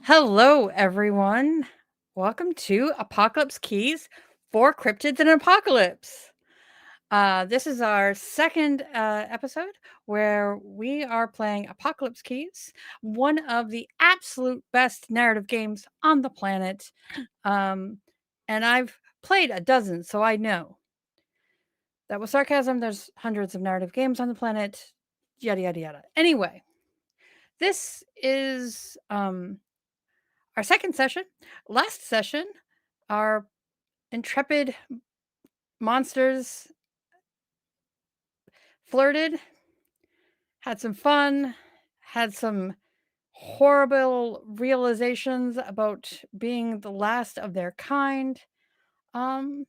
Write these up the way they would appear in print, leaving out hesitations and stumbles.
Hello, everyone. Welcome to Apocalypse Keys for Cryptids and Apocalypse. This is our second episode where we are playing Apocalypse Keys, one of the absolute best narrative games on the planet. Um, and I've played a dozen, so I know. That was sarcasm. There's hundreds of narrative games on the planet, yada, yada, yada. Anyway, this is our second session. Last session, our intrepid monsters flirted, had some fun, had some horrible realizations about being the last of their kind, um,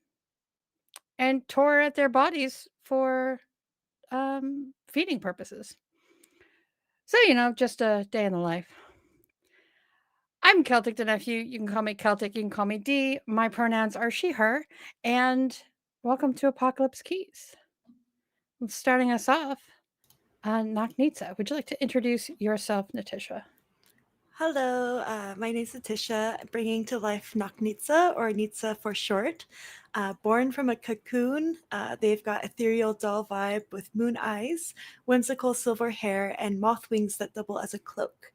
and tore at their bodies for feeding purposes. So, just a day in the life. I'm Celtic the Nephew. You can call me Celtic, you can call me D. My pronouns are she, her, and welcome to Apocalypse Keys. Starting us off, Natisha, would you like to introduce yourself, Natisha? Hello, my name is Natisha, bringing to life Naknitsa, or Nitsa for short. Born from a cocoon, they've got ethereal doll vibe with moon eyes, whimsical silver hair, and moth wings that double as a cloak.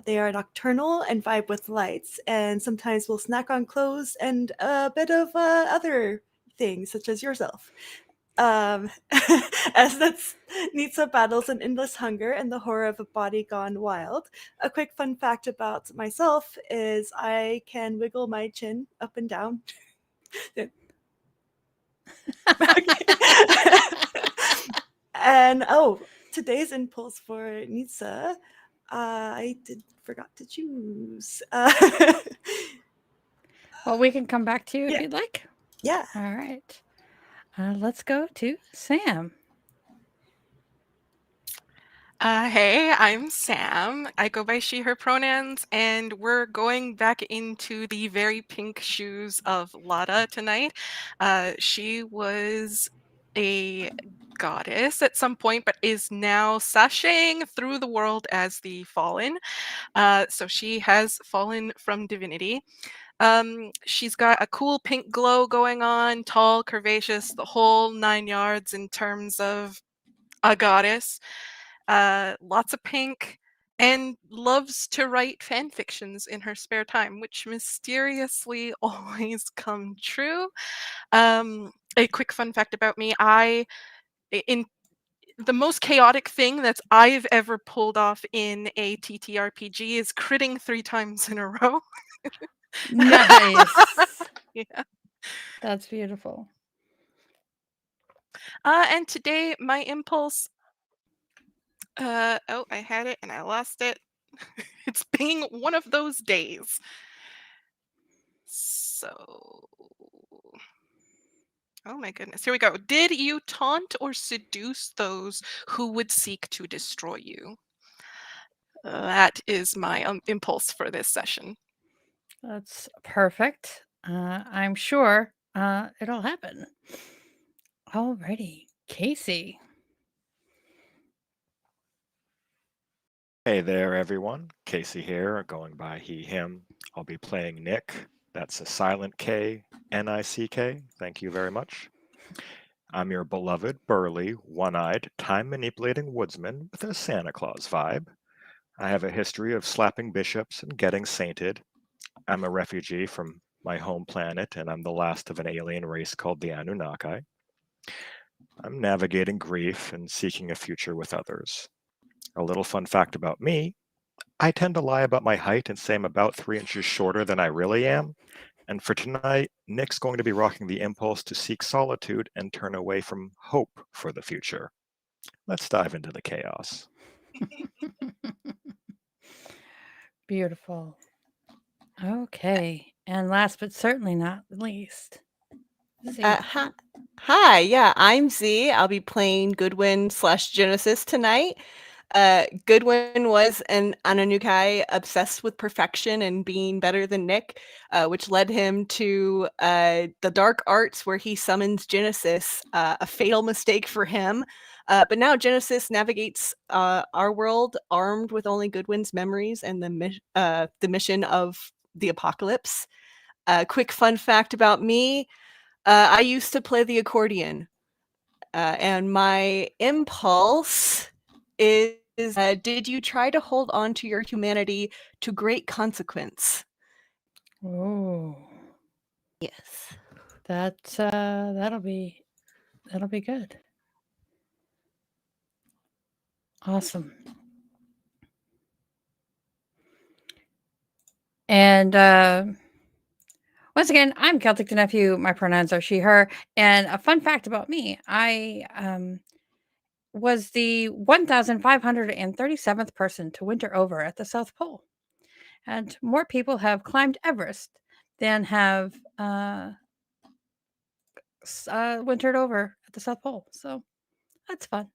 They are nocturnal and vibe with lights, and sometimes will snack on clothes and a bit of other things, such as yourself. Um, as that's Nitsa battles an endless hunger and the horror of a body gone wild. A quick fun fact about myself is I can wiggle my chin up and down. And today's impulse for Nitsa, I did forgot to choose. Well, we can come back to you if Yeah, you'd like. yeah. All right. Let's go to Sam. Hey, I'm Sam. I go by she, her pronouns, and we're going back into the very pink shoes of Lada tonight. She was a goddess at some point, but is now sashaying through the world as the fallen. So she has fallen from divinity. She's got a cool pink glow going on, tall, curvaceous, the whole 9 yards in terms of a goddess. Lots of pink, and loves to write fan fictions in her spare time, which mysteriously always come true. A quick fun fact about me: in the most chaotic thing that I've ever pulled off in a TTRPG is critting 3 times in a row. Nice. Yeah. That's beautiful. And today my impulse. Oh, I had it and I lost it. It's being one of those days. So, oh my goodness, here we go. Did you taunt or seduce those who would seek to destroy you? That is my impulse for this session. That's perfect. I'm sure it'll happen. Alrighty. Casey. Hey there, everyone. Casey here, going by he, him. I'll be playing Nick. That's a silent K, N-I-C-K. Thank you very much. I'm your beloved, burly, one-eyed, time-manipulating woodsman with a Santa Claus vibe. I have a history of slapping bishops and getting sainted. I'm a refugee from my home planet, and I'm the last of an alien race called the Anunnaki. I'm navigating grief and seeking a future with others. A little fun fact about me: I tend to lie about my height and say I'm about 3 inches shorter than I really am. And for tonight, Nick's going to be rocking the impulse to seek solitude and turn away from hope for the future. Let's dive into the chaos. Beautiful. Okay. And last but certainly not least, Z. Hi, hi, yeah, I'm Z. I'll be playing Goodwin slash Genesis tonight. Goodwin was an Anunnaki obsessed with perfection and being better than Nick, which led him to the dark arts where he summons Genesis, a fatal mistake for him. But now Genesis navigates our world armed with only Goodwin's memories and the mission of the apocalypse. Quick fun fact about me, I used to play the accordion. And my impulse is, did you try to hold on to your humanity to great consequence? Oh, Yes. that'll be good. Awesome. And once again, I'm Celtic the Nephew. My pronouns are she, her. And a fun fact about me, I was the 1,537th person to winter over at the South Pole. And more people have climbed Everest than have wintered over at the South Pole. So that's fun.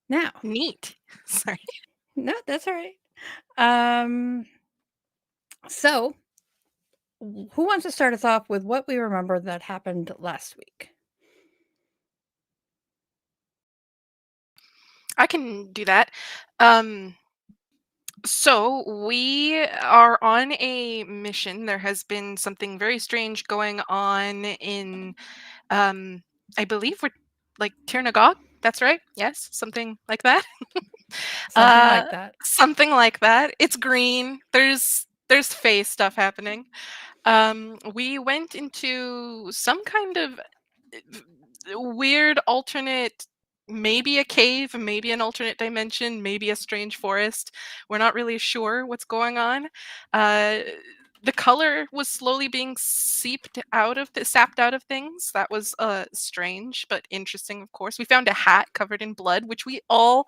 Now, Neat. Sorry. no, that's all right. So, who wants to start us off with what we remember that happened last week? I can do that. So we are on a mission. There has been something very strange going on in, I believe we're like Tirnagog. That's right. Yes, something like that. Something like that. Something like that. It's green. There's face stuff happening. We went into some kind of weird alternate, maybe a cave, maybe an alternate dimension, maybe a strange forest. We're not really sure what's going on. The color was slowly being sapped out of things. That was strange but interesting, of course. We found a hat covered in blood, which we all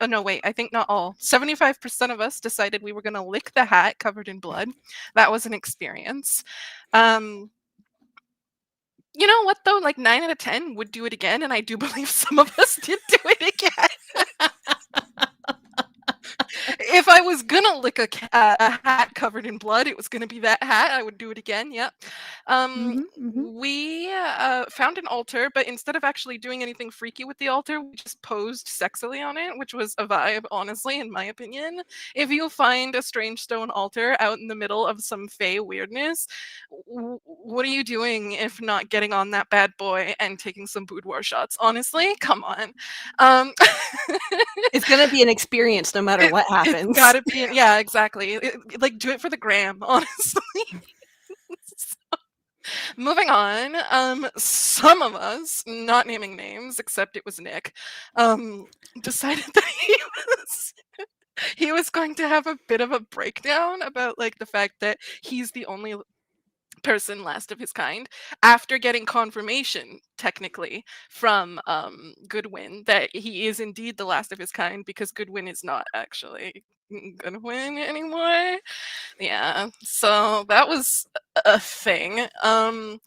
no, wait, I think not all. 75% of us decided we were going to lick the hat covered in blood. That was an experience. You know what though? Like 9 out of 10 would do it again, and I do believe some of us did do it again. If I was gonna lick a hat covered in blood, it was gonna be that hat. I would do it again. Yep. We found an altar, but instead of actually doing anything freaky with the altar, we just posed sexily on it, which was a vibe, honestly, in my opinion. If you find a strange stone altar out in the middle of some fey weirdness, what are you doing if not getting on that bad boy and taking some boudoir shots? Honestly, come on. It's going to be an experience no matter what happens. It's gotta be, yeah, exactly. Like, do it for the gram, honestly. So, moving on, some of us, not naming names, except it was Nick, decided that he was going to have a bit of a breakdown about like the fact that he's the only person last of his kind, after getting confirmation technically from Goodwin that he is indeed the last of his kind, because Goodwin is not actually Goodwin anymore. Yeah, so that was a thing. And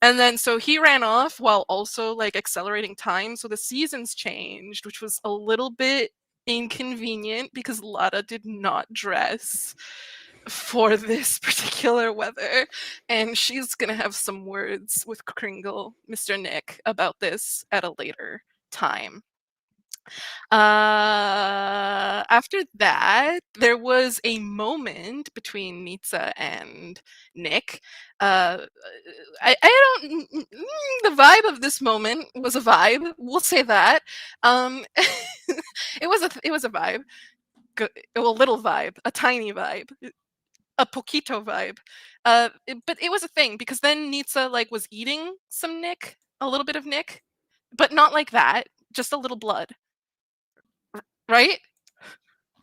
then so he ran off while also like accelerating time, so the seasons changed, which was a little bit inconvenient because Lada did not dress for this particular weather, and she's gonna have some words with Kringle, Mr. Nick, about this at a later time. After that, there was a moment between Nitsa and Nick. I don't. The vibe of this moment was a vibe. We'll say that. It was a vibe. A little vibe, a tiny vibe, a poquito vibe. But it was a thing because then Nitsa like was eating some Nick, a little bit of Nick, but not like that. Just a little blood, right?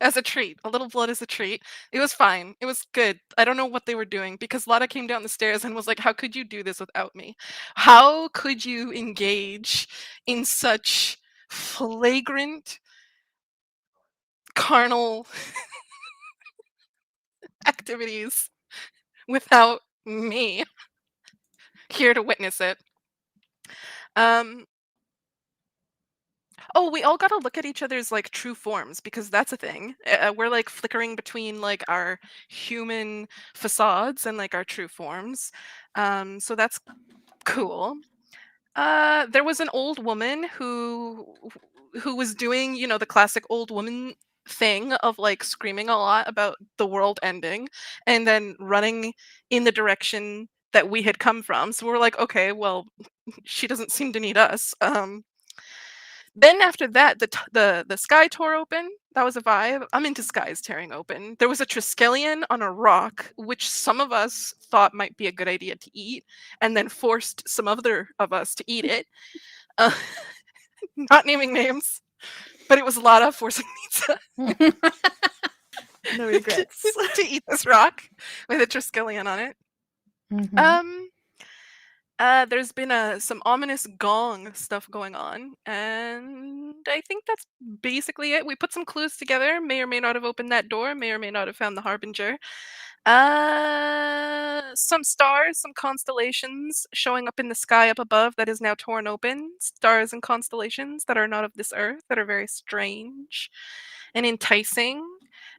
As a treat. A little blood as a treat. It was fine. It was good. I don't know what they were doing because Lada came down the stairs and was like, "How could you do this without me? How could you engage in such flagrant carnal activities without me here to witness it?" Um Oh, we all gotta look at each other's like true forms because that's a thing. We're like flickering between like our human facades and like our true forms. So that's cool. There was an old woman who was doing, the classic old woman thing of like screaming a lot about the world ending and then running in the direction that we had come from. So we're like, okay, well, she doesn't seem to need us. Then after that, the sky tore open. That was a vibe. I'm into skies tearing open. There was a Triskelion on a rock, which some of us thought might be a good idea to eat, and then forced some other of us to eat it. Uh, not naming names, but it was Lada forcing Nitsa No regrets. to eat this rock with a Triskelion on it. Mhm. There's been some ominous gong stuff going on, and I think that's basically it. We put some clues together. May or may not have opened that door. May or may not have found the Harbinger. Some stars, some constellations showing up in the sky up above that is now torn open. Stars and constellations that are not of this earth, that are very strange and enticing,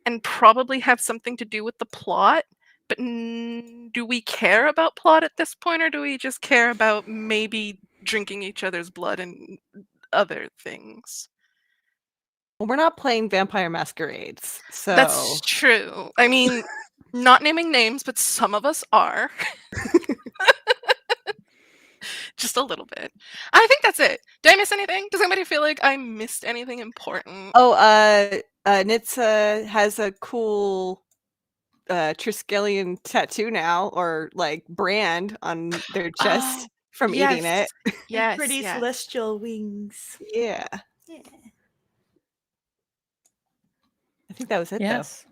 and probably have something to do with the plot. But do we care about plot at this point, or do we just care about maybe drinking each other's blood and other things? Well, we're not playing Vampire Masquerades, so That's true. I mean, not naming names, but some of us are. Just a little bit. I think that's it. Did I miss anything? Does anybody feel like I missed anything important? Oh, Nitsa has a cool Triskelion tattoo now, or like brand on their chest Oh, from eating yes. it. Yes. Pretty yes. celestial wings. Yeah, Yeah. I think that was it Yes.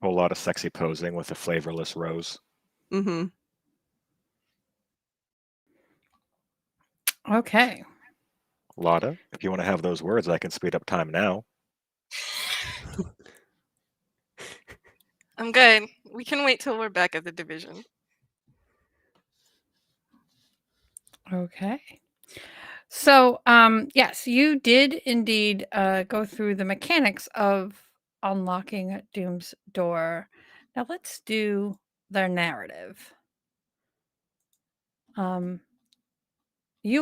A whole lot of sexy posing with a flavorless rose. though. Mm-hmm. Okay. Lotta, if you want to have those words, I can speed up time now. I'm good. We can wait till we're back at the division. Okay. So, yes, you did indeed go through the mechanics of unlocking Doom's door. Now let's do their narrative. You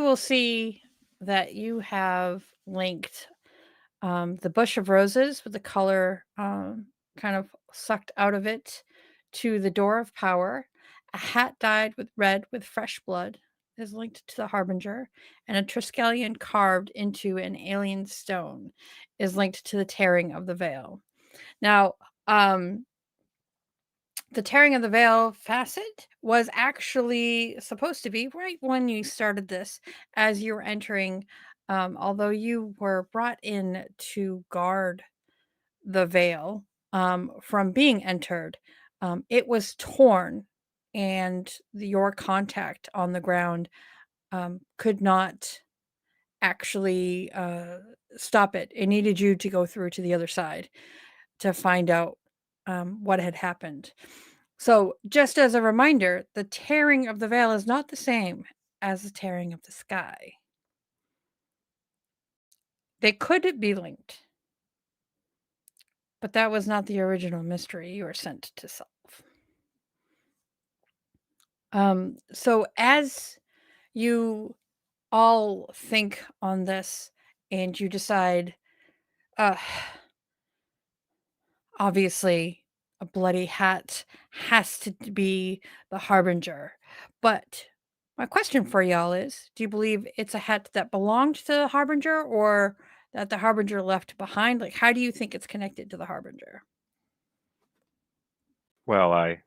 will see that you have linked the bush of roses with the color kind of sucked out of it to the door of power. A hat dyed with red with fresh blood is linked to the Harbinger, and a Triskelion carved into an alien stone is linked to the tearing of the veil. Now, the tearing of the veil facet was actually supposed to be right when you started this, as you were entering, although you were brought in to guard the veil from being entered. It was torn, and your contact on the ground could not actually stop it. It needed you to go through to the other side to find out what had happened. So, just as a reminder, the tearing of the veil is not the same as the tearing of the sky. They could be linked, but that was not the original mystery you were sent to solve. So, as you all think on this and you decide, uh, obviously, a bloody hat has to be the Harbinger. But my question for y'all is, do you believe it's a hat that belonged to the Harbinger or that the Harbinger left behind? Like, how do you think it's connected to the Harbinger? Well, I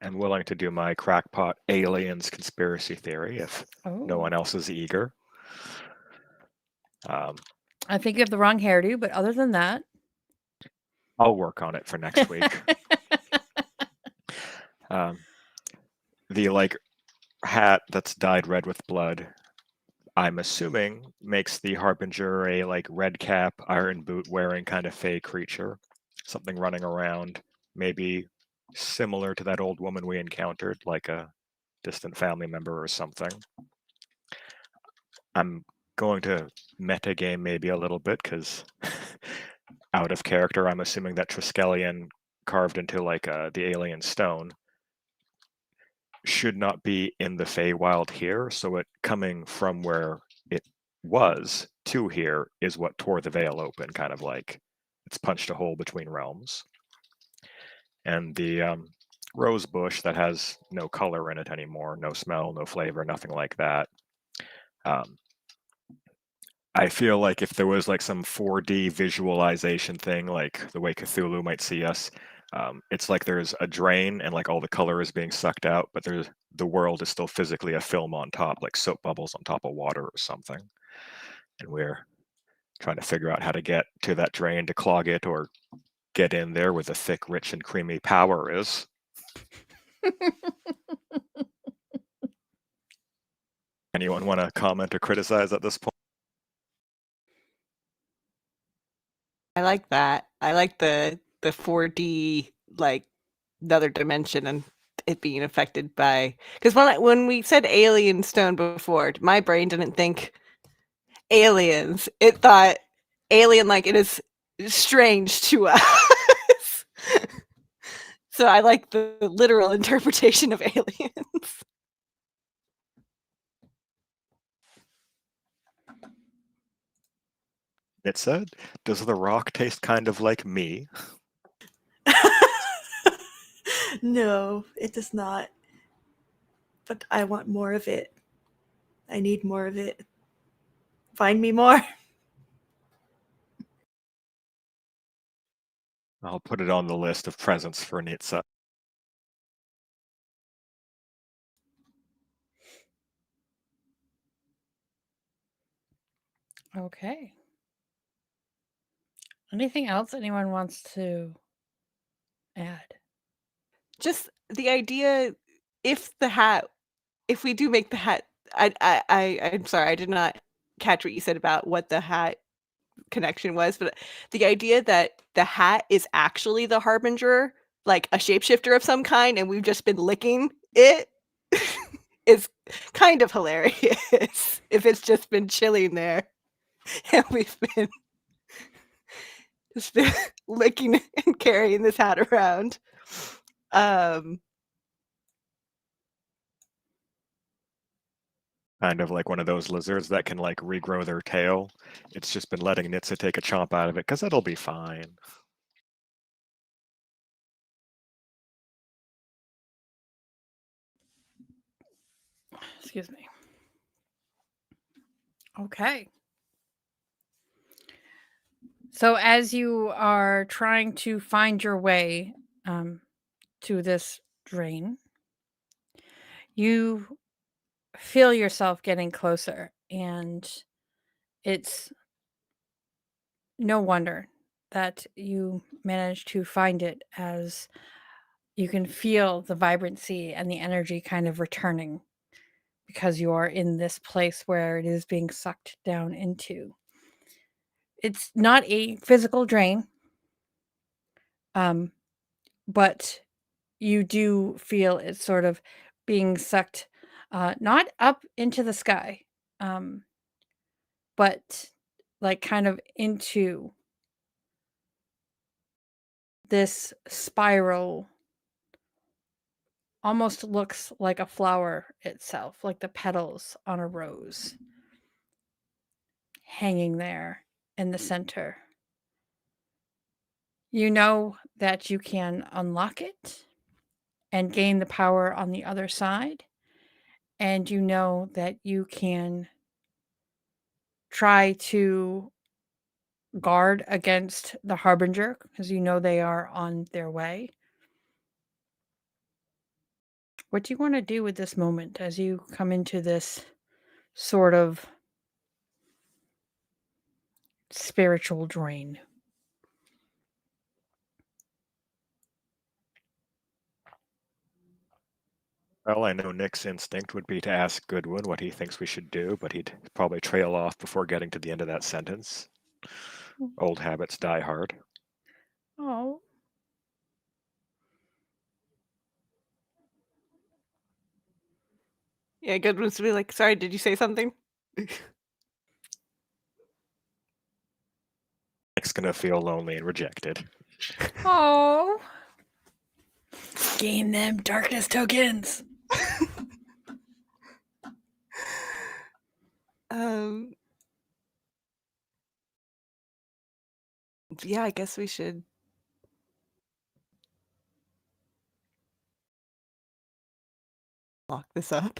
am willing to do my crackpot aliens conspiracy theory if no one else is eager. I think you have the wrong hairdo, but other than that, I'll work on it for next week. The like hat that's dyed red with blood, I'm assuming makes the Harbinger a like red cap, iron boot wearing kind of fey creature, something running around, maybe similar to that old woman we encountered, like a distant family member or something. I'm going to metagame maybe a little bit because out of character, I'm assuming that Triskelion carved into like the alien stone should not be in the Feywild here, so it coming from where it was to here is what tore the veil open, kind of like it's punched a hole between realms. And the rose bush that has no color in it anymore, no smell, no flavor, nothing like that. I feel like if there was like some 4D visualization thing, like the way Cthulhu might see us, it's like there's a drain and like all the color is being sucked out, but the world is still physically a film on top, like soap bubbles on top of water or something. And we're trying to figure out how to get to that drain to clog it or get in there where the thick, rich, and creamy power is. Anyone want to comment or criticize at this point? I like that. I like the 4D, like another dimension and it being affected by, because when we said alien stone before, my brain didn't think aliens. It thought alien like it is strange to us. So I like the literal interpretation of aliens. It said, does the rock taste kind of like me? No, it does not. But I want more of it. I need more of it. Find me more. I'll put it on the list of presents for Nitsa. Okay. Anything else anyone wants to add? Just the idea, if we do make the hat, I'm sorry, I did not catch what you said about what the hat connection was, but the idea that the hat is actually the harbinger, like a shapeshifter of some kind, and we've just been licking it is kind of hilarious if it's just been chilling there and we've been just been licking and carrying this hat around. Kind of like one of those lizards that can like regrow their tail. It's just been letting Nitsa take a chomp out of it because it'll be fine. Excuse me. Okay. So as you are trying to find your way to this drain, you feel yourself getting closer, and it's no wonder that you managed to find it, as you can feel the vibrancy and the energy kind of returning because you are in this place where it is being sucked down into. It's not a physical drain, but you do feel it sort of being sucked, not up into the sky, but like kind of into this spiral. Almost looks like a flower itself, like the petals on a rose hanging there in the center. You know that you can unlock it and gain the power on the other side, and you know that you can try to guard against the Harbinger because you know they are on their way. What do you want to do with this moment as you come into this sort of spiritual drain? Well, I know Nick's instinct would be to ask Goodwin what he thinks we should do, but he'd probably trail off before getting to the end of that sentence. Old habits die hard. Oh. Yeah, Goodwin's to be like, sorry, did you say something? Nick's gonna feel lonely and rejected. Oh. Gain them darkness tokens. Yeah, I guess we should lock this up.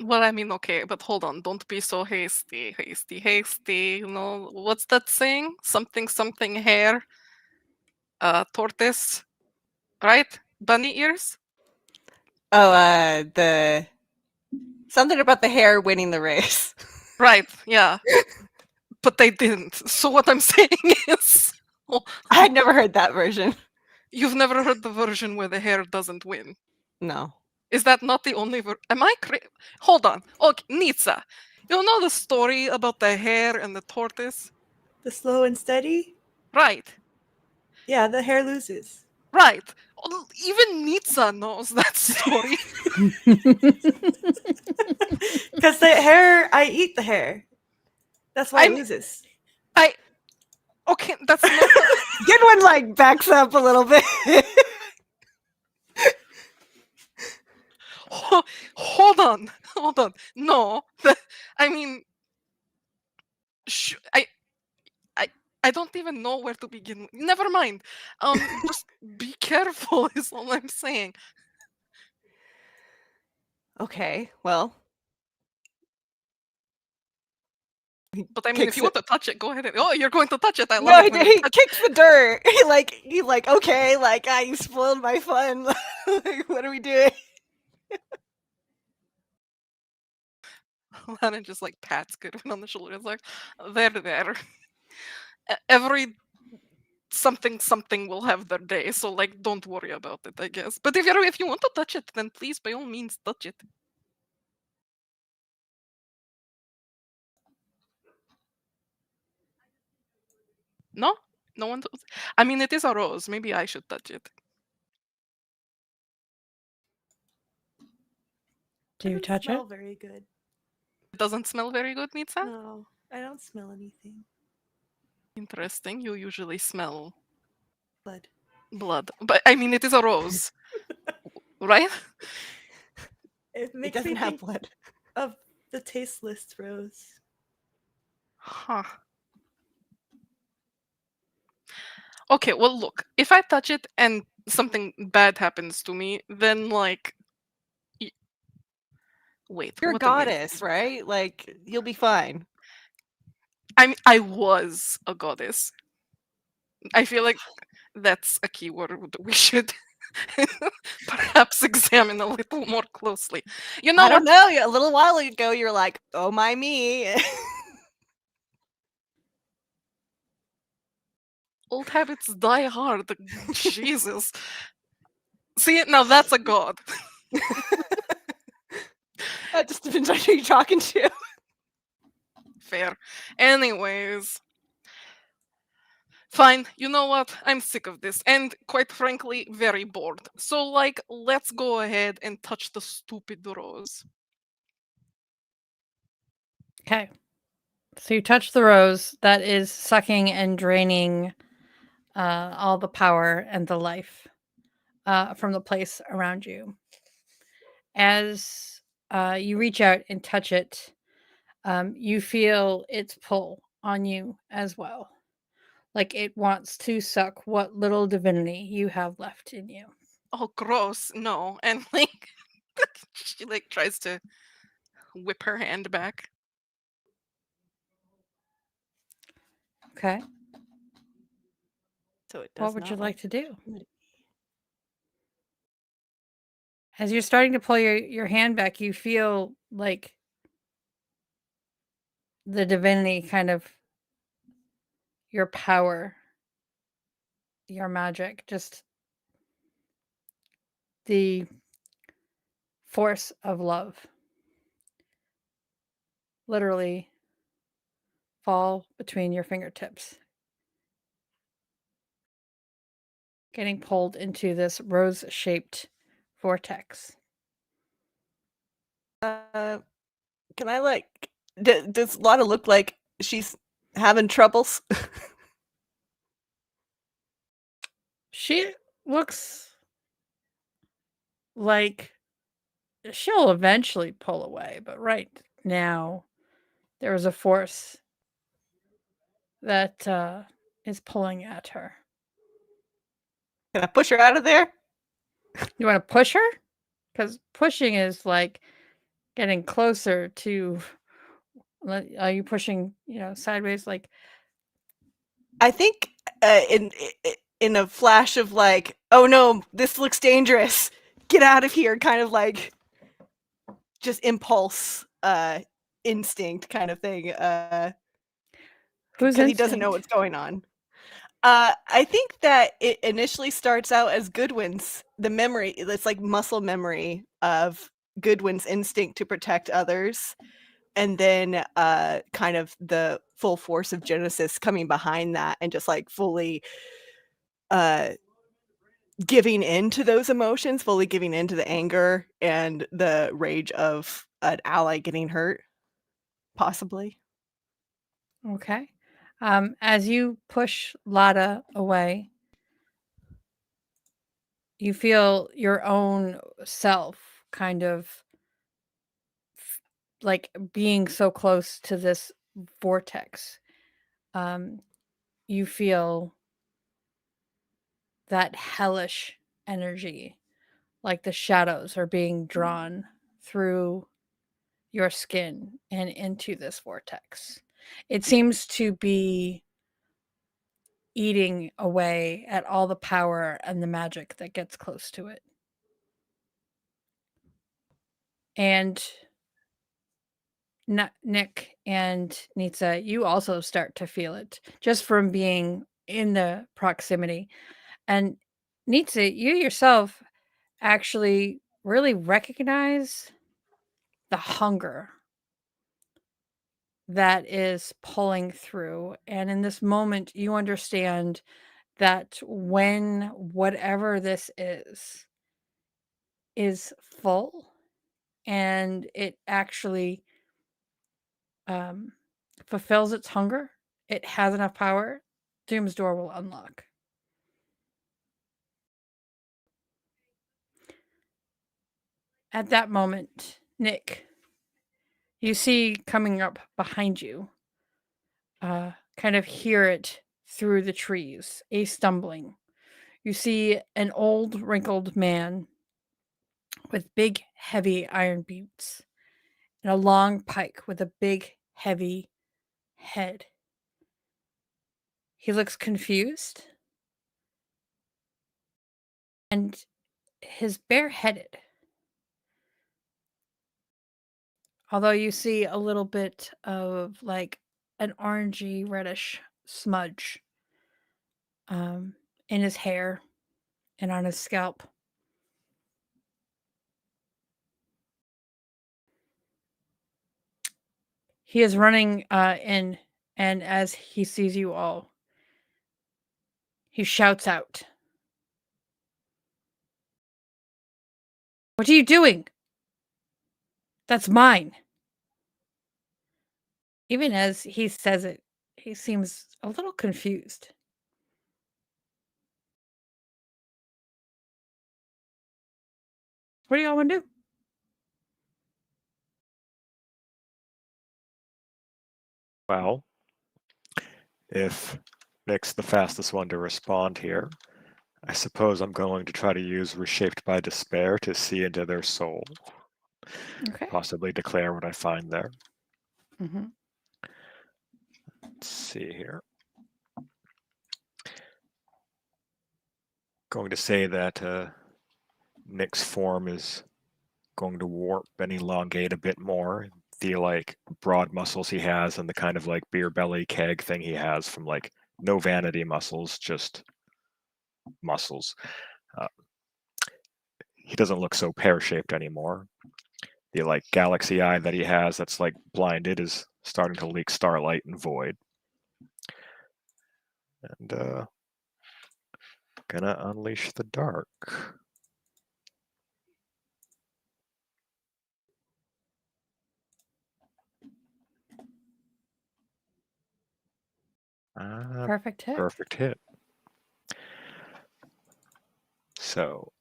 Well, I mean, okay, but hold on. Don't be so hasty. You know, what's that saying? Something hair. Tortoise. Right? Bunny ears? Oh, the something about the hare winning the race. Right, yeah. But they didn't. So what I'm saying is, I had never heard that version. you've never heard the version where the hare doesn't win. No. Is that not the only am I hold on. Okay, Nitsa. You know the story about the hare and the tortoise? The slow and steady? Right. Yeah, the hare loses. Right. Even Nitsa knows that story. Because the hare, I eat the hare. That's why it I'm- loses. Okay, that's not the Goodwin like backs up a little bit. hold on. No. I mean I don't even know where to begin. Never mind. Just be careful is all I'm saying. Okay, well. But I mean, if Kicks you want to touch it, go ahead. Oh, you're going to touch it. I love No, it when you he touch kicks the dirt. He like, okay, like, you spoiled my fun. Like, what are we doing? and just like pats Goodwin on the shoulder. It's like, there. Every something will have their day, so like don't worry about it, I guess. But if you want to touch it, then please by all means touch it. No? No one I mean, it is a rose. Maybe I should touch it. Do you Doesn't touch it? smell very good. It doesn't smell very good, Nitsa? No, I don't smell anything. Interesting. You usually smell Blood. But I mean, it is a rose. Right? It It makes doesn't me have think blood. of the tasteless rose. Huh. Okay, well, look, if I touch it and something bad happens to me, then like, wait, You're a what do we? goddess, right? Like, you'll be fine. I was a goddess. I feel like that's a keyword we should perhaps examine a little more closely. You know I don't what? know. A little while ago, you're like, oh my me. Old habits die hard. Jesus. See, now that's a god. That just depends on who you're talking to. Fair. Anyways. Fine, you know what? I'm sick of this, and quite frankly, very bored. So, like, let's go ahead and touch the stupid rose. Okay. So you touch the rose that is sucking and draining all the power and the life from the place around you. As you reach out and touch it, you feel its pull on you as well. Like it wants to suck what little divinity you have left in you. Oh, gross. No. And, like, she, like, tries to whip her hand back. Okay. So it does What would not you like to do? opportunity. As you're starting to pull your hand back, you feel like the divinity kind of your power, your magic, just the force of love literally fall between your fingertips, getting pulled into this rose shaped vortex. Can I like? Does Lotta look like she's having troubles? She looks like she'll eventually pull away, but right now there is a force that is pulling at her. Can I push her out of there? You want to push her? Because pushing is like getting closer to. Are you pushing, sideways? Like, I think in a flash of like, oh no, this looks dangerous. Get out of here, kind of like just impulse, instinct kind of thing. who's Because he doesn't know instinct? what's going on. I think that it initially starts out as Goodwin's the memory. It's like muscle memory of Goodwin's instinct to protect others, and then kind of the full force of Genesis coming behind that and just like fully giving in to those emotions, fully giving in to the anger and the rage of an ally getting hurt, possibly. Okay. As you push Lada away, you feel your own self kind of like being so close to this vortex. You feel that hellish energy, like the shadows are being drawn through your skin and into this vortex. It seems to be eating away at all the power and the magic that gets close to it. And Nick and Nitsa, you also start to feel it just from being in the proximity. And Nitsa, you yourself actually really recognize the hunger that is pulling through. And in this moment, you understand that when whatever this is full and it actually fulfills its hunger, it has enough power, Doom's door will unlock. At that moment, Nick, you see coming up behind you, kind of hear it through the trees, a stumbling. You see an old, wrinkled man with big, heavy iron boots and a long pike with a big, heavy head. He looks confused and he's bareheaded. Although you see a little bit of like an orangey reddish smudge in his hair and on his scalp. He is running in, and as he sees you all, he shouts out, "What are you doing? That's mine." Even as he says it, he seems a little confused. What do y'all want to do? Well, if Nick's the fastest one to respond here, I suppose I'm going to try to use Reshaped by Despair to see into their soul. Okay. Possibly declare what I find there. Mm-hmm. Let's see here. Going to say that Nick's form is going to warp and elongate a bit more. The like broad muscles he has and the kind of like beer belly keg thing he has from like no vanity muscles, just muscles. He doesn't look so pear-shaped anymore. The like galaxy eye that he has that's like blinded is starting to leak starlight and void. And gonna unleash the dark. Perfect hit. Perfect hit. So,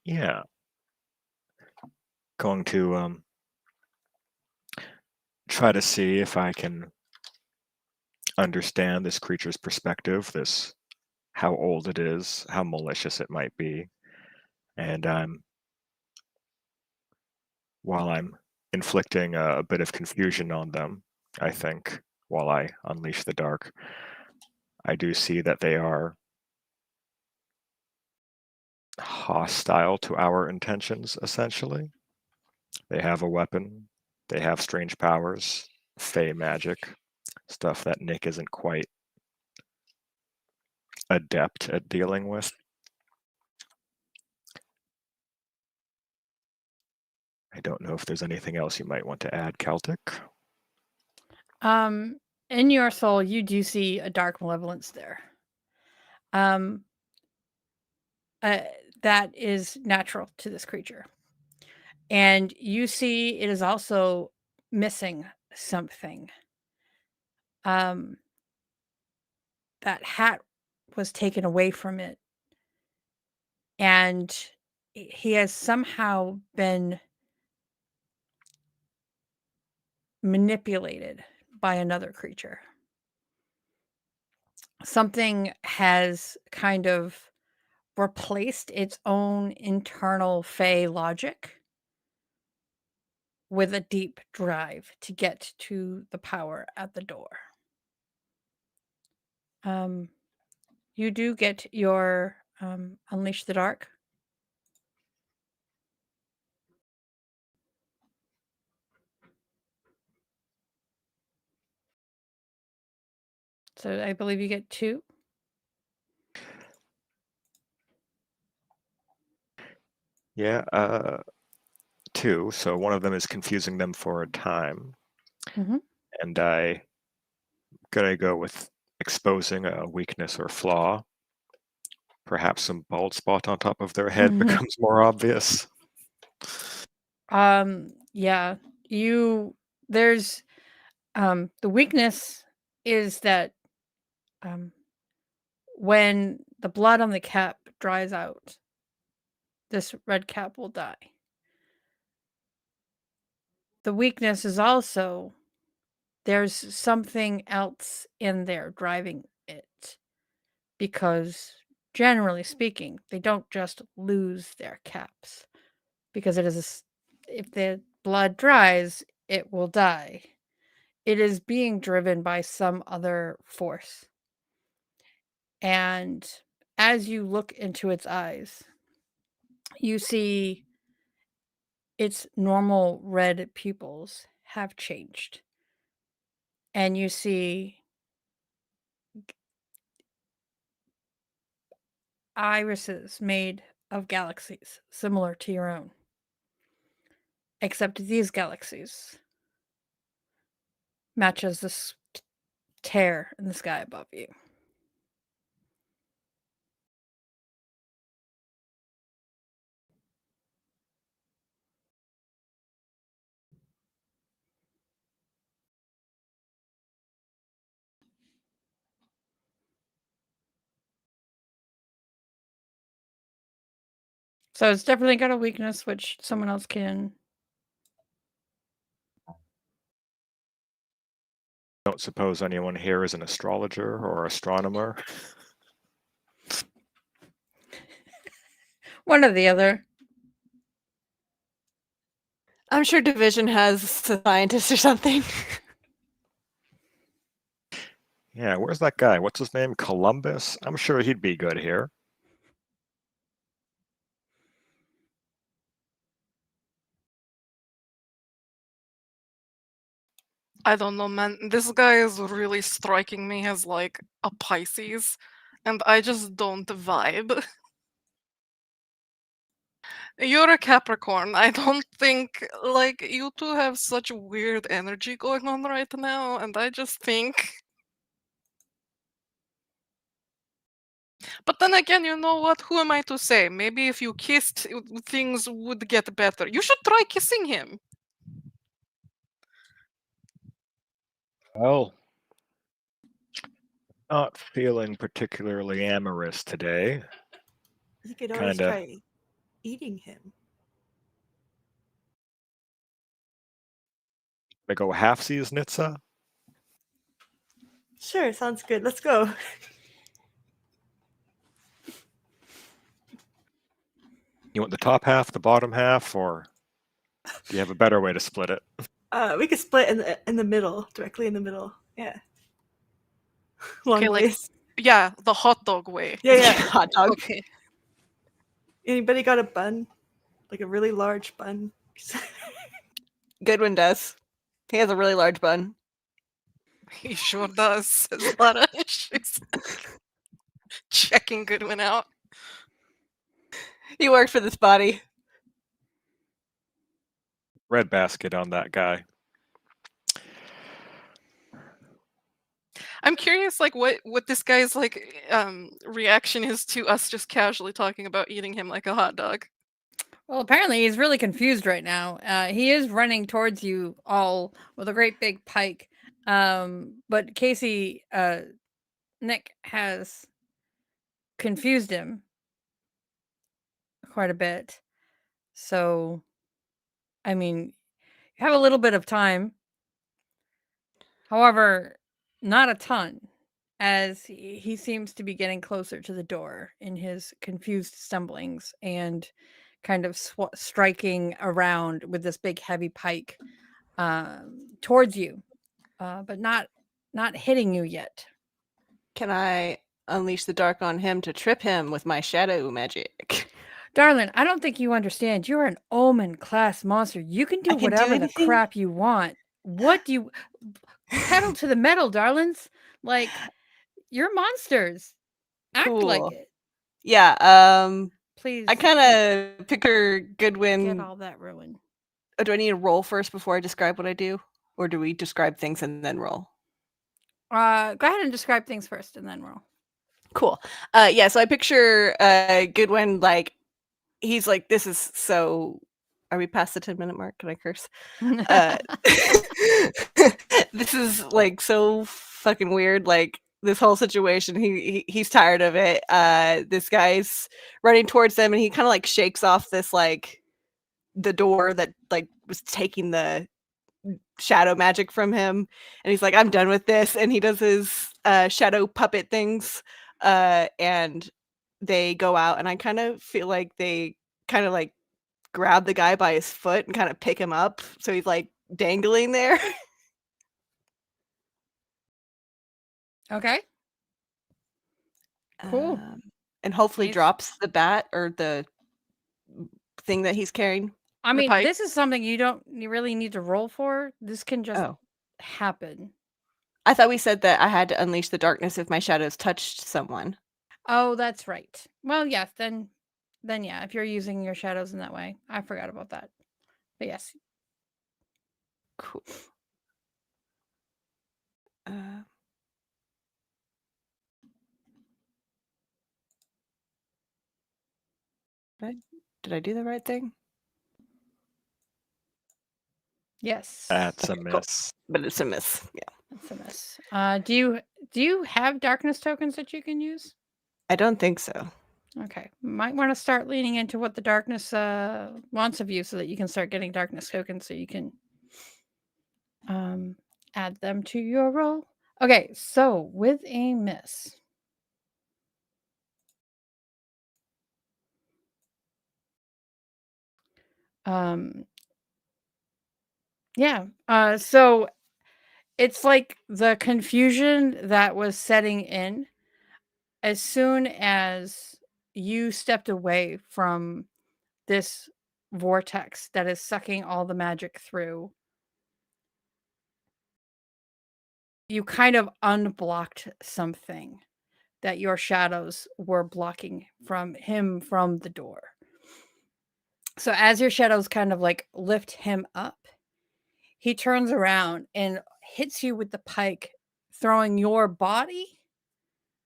yeah. going to try to see if I can understand this creature's perspective, how old it is, how malicious it might be. And while I'm inflicting a bit of confusion on them, I think, while I unleash the dark, I do see that they are hostile to our intentions, essentially. They have a weapon, they have strange powers, fey magic, stuff that Nick isn't quite adept at dealing with. I don't know if there's anything else you might want to add, Celtic. In your soul, you do see a dark malevolence there. That is natural to this creature. And you see it is also missing something. That hat was taken away from it. And he has somehow been manipulated by another creature. Something has kind of replaced its own internal fey logic with a deep drive to get to the power at the door. You do get your Unleash the Dark. So I believe you get 2. Yeah, 2. So one of them is confusing them for a time. Mm-hmm. And I gonna go with exposing a weakness or flaw. Perhaps some bald spot on top of their head becomes more obvious. Yeah, there's the weakness is that when the blood on the cap dries out, this red cap will die. The weakness is also there's something else in there driving it, because generally speaking, they don't just lose their caps, because if the blood dries, it will die. It is being driven by some other force. And as you look into its eyes, you see its normal red pupils have changed. And you see irises made of galaxies similar to your own. Except these galaxies matches this tear in the sky above you. So it's definitely got a weakness, which someone else can. Don't suppose anyone here is an astrologer or astronomer? One or the other. I'm sure Division has a scientist or something. Yeah, where's that guy? What's his name? Columbus? I'm sure he'd be good here. I don't know, man. This guy is really striking me as like a Pisces, and I just don't vibe. You're a Capricorn. I don't think like you two have such weird energy going on right now, and I just think. But then again, you know what? Who am I to say? Maybe if you kissed, things would get better. You should try kissing him. Well, not feeling particularly amorous today. You could always Kinda. try eating him. I go halfsies, Nitsa? Sure, sounds good. Let's go. You want the top half, the bottom half, or do you have a better way to split it? We could split in the middle, directly in the middle. Yeah. Long Okay, like ways. yeah, the hot dog way. Yeah. Hot dog. Okay. Anybody got a bun? Like a really large bun? Goodwin does. He has a really large bun. He sure does, says Lotta. She's checking Goodwin out. He worked for this body. Red basket on that guy. I'm curious, like, what this guy's like reaction is to us just casually talking about eating him like a hot dog. Well, apparently he's really confused right now. He is running towards you all with a great big pike. But Casey, Nick has confused him quite a bit. So, I mean, you have a little bit of time. However, not a ton, as he seems to be getting closer to the door in his confused stumblings and kind of striking around with this big heavy pike towards you, but not hitting you yet. Can I unleash the dark on him to trip him with my shadow magic? Darling, I don't think you understand. You're an Omen Class Monster. You can do I can do whatever the anything? crap you want. What do you pedal to the metal, darlings? Like, you're monsters. Act like Cool. it. Yeah, Please I kind of picture get Goodwin. all that ruined. Do I need to roll first before I describe what I do? Or do we describe things and then roll? Go ahead and describe things first and then roll. Cool. Yeah, so I picture Goodwin like he's like, this is so. Are we past the 10-minute mark? Can I curse? This is like so fucking weird. Like this whole situation, he's tired of it. This guy's running towards them, and he kind of like shakes off this like the door that like was taking the shadow magic from him, and he's like, I'm done with this. And he does his shadow puppet things, and they go out, and I kind of feel like they kind of like grab the guy by his foot and kind of pick him up, so he's like dangling there. Okay. Cool. And hopefully He's- drops the bat or the thing that he's carrying. I The mean, pike? this is something you really need to roll for. This can just Oh, happen. I thought we said that I had to unleash the darkness if my shadows touched someone. Oh, that's right. Well, yes, then yeah, if you're using your shadows in that way. I forgot about that. But yes. Cool. Right? Did I do the right thing? Yes. That's a Okay, cool. miss. But it's a miss. Yeah. That's a miss. Do you have darkness tokens that you can use? I don't think so. Okay. Might want to start leaning into what the darkness wants of you so that you can start getting darkness tokens so you can add them to your roll. Okay, so with a miss. Yeah. So it's like the confusion that was setting in as soon as you stepped away from this vortex that is sucking all the magic through. You kind of unblocked something that your shadows were blocking from the door. So as your shadows kind of like lift him up, he turns around and hits you with the pike, throwing your body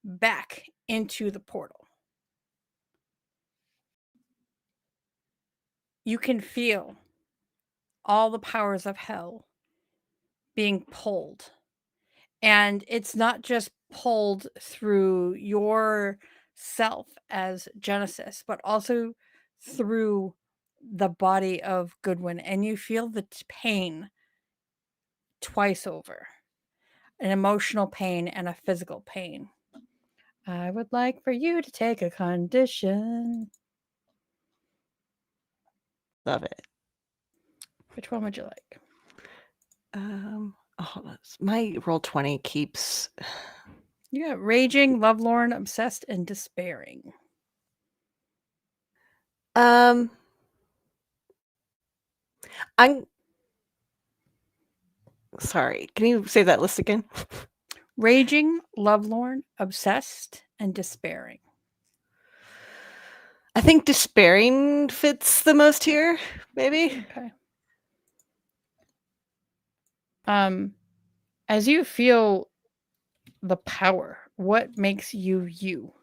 back into the portal. You can feel all the powers of hell being pulled. And it's not just pulled through your self as Genesis, but also through the body of Goodwin. And you feel the pain twice over, an emotional pain and a physical pain. I would like for you to take a condition. Love it. Which one would you like? My roll 20 keeps. You got raging, lovelorn, obsessed, and despairing. I'm sorry. Can you say that list again? Raging, lovelorn, obsessed, and despairing. I think despairing fits the most here, maybe. Okay. As you feel the power, what makes you you?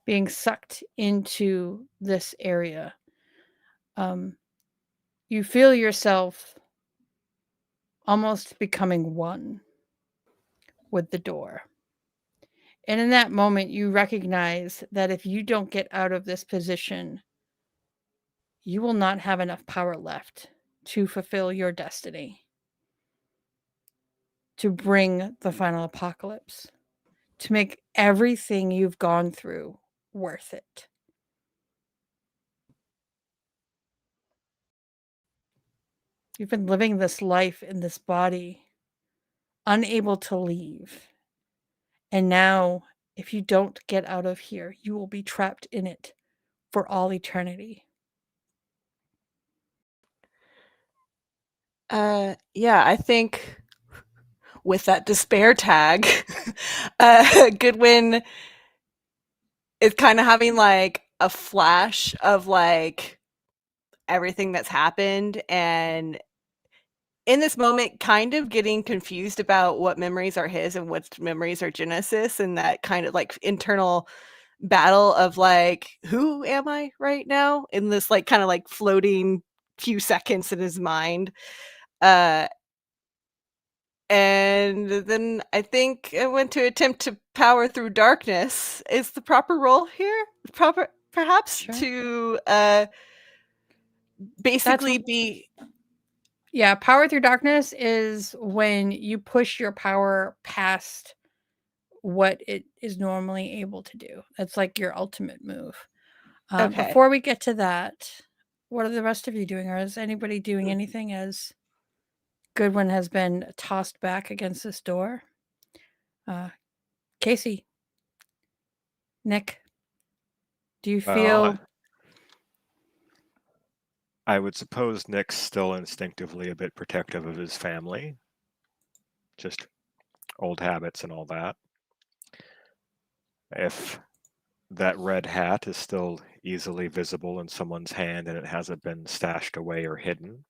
Being sucked into this area. You feel yourself almost becoming one with the door. And in that moment, you recognize that if you don't get out of this position, you will not have enough power left to fulfill your destiny, to bring the final apocalypse, to make everything you've gone through worth it. You've been living this life in this body, unable to leave. And now, if you don't get out of here, you will be trapped in it for all eternity. Yeah, I think with that despair tag, Goodwin is kind of having like a flash of like everything that's happened, and in this moment kind of getting confused about what memories are his and what memories are Genesis, and that kind of like internal battle of like, who am I right now, in this like kind of like floating few seconds in his mind. And then I think I went to attempt to power through darkness is the proper role here, perhaps, Sure. to basically be. Yeah, power through darkness is when you push your power past what it is normally able to do. That's like your ultimate move. Okay. Before we get to that, what are the rest of you doing? Or is anybody doing anything as Goodwin has been tossed back against this door? Casey, Nick, do you feel... I would suppose Nick's still instinctively a bit protective of his family. Just old habits and all that. If that red hat is still easily visible in someone's hand and it hasn't been stashed away or hidden,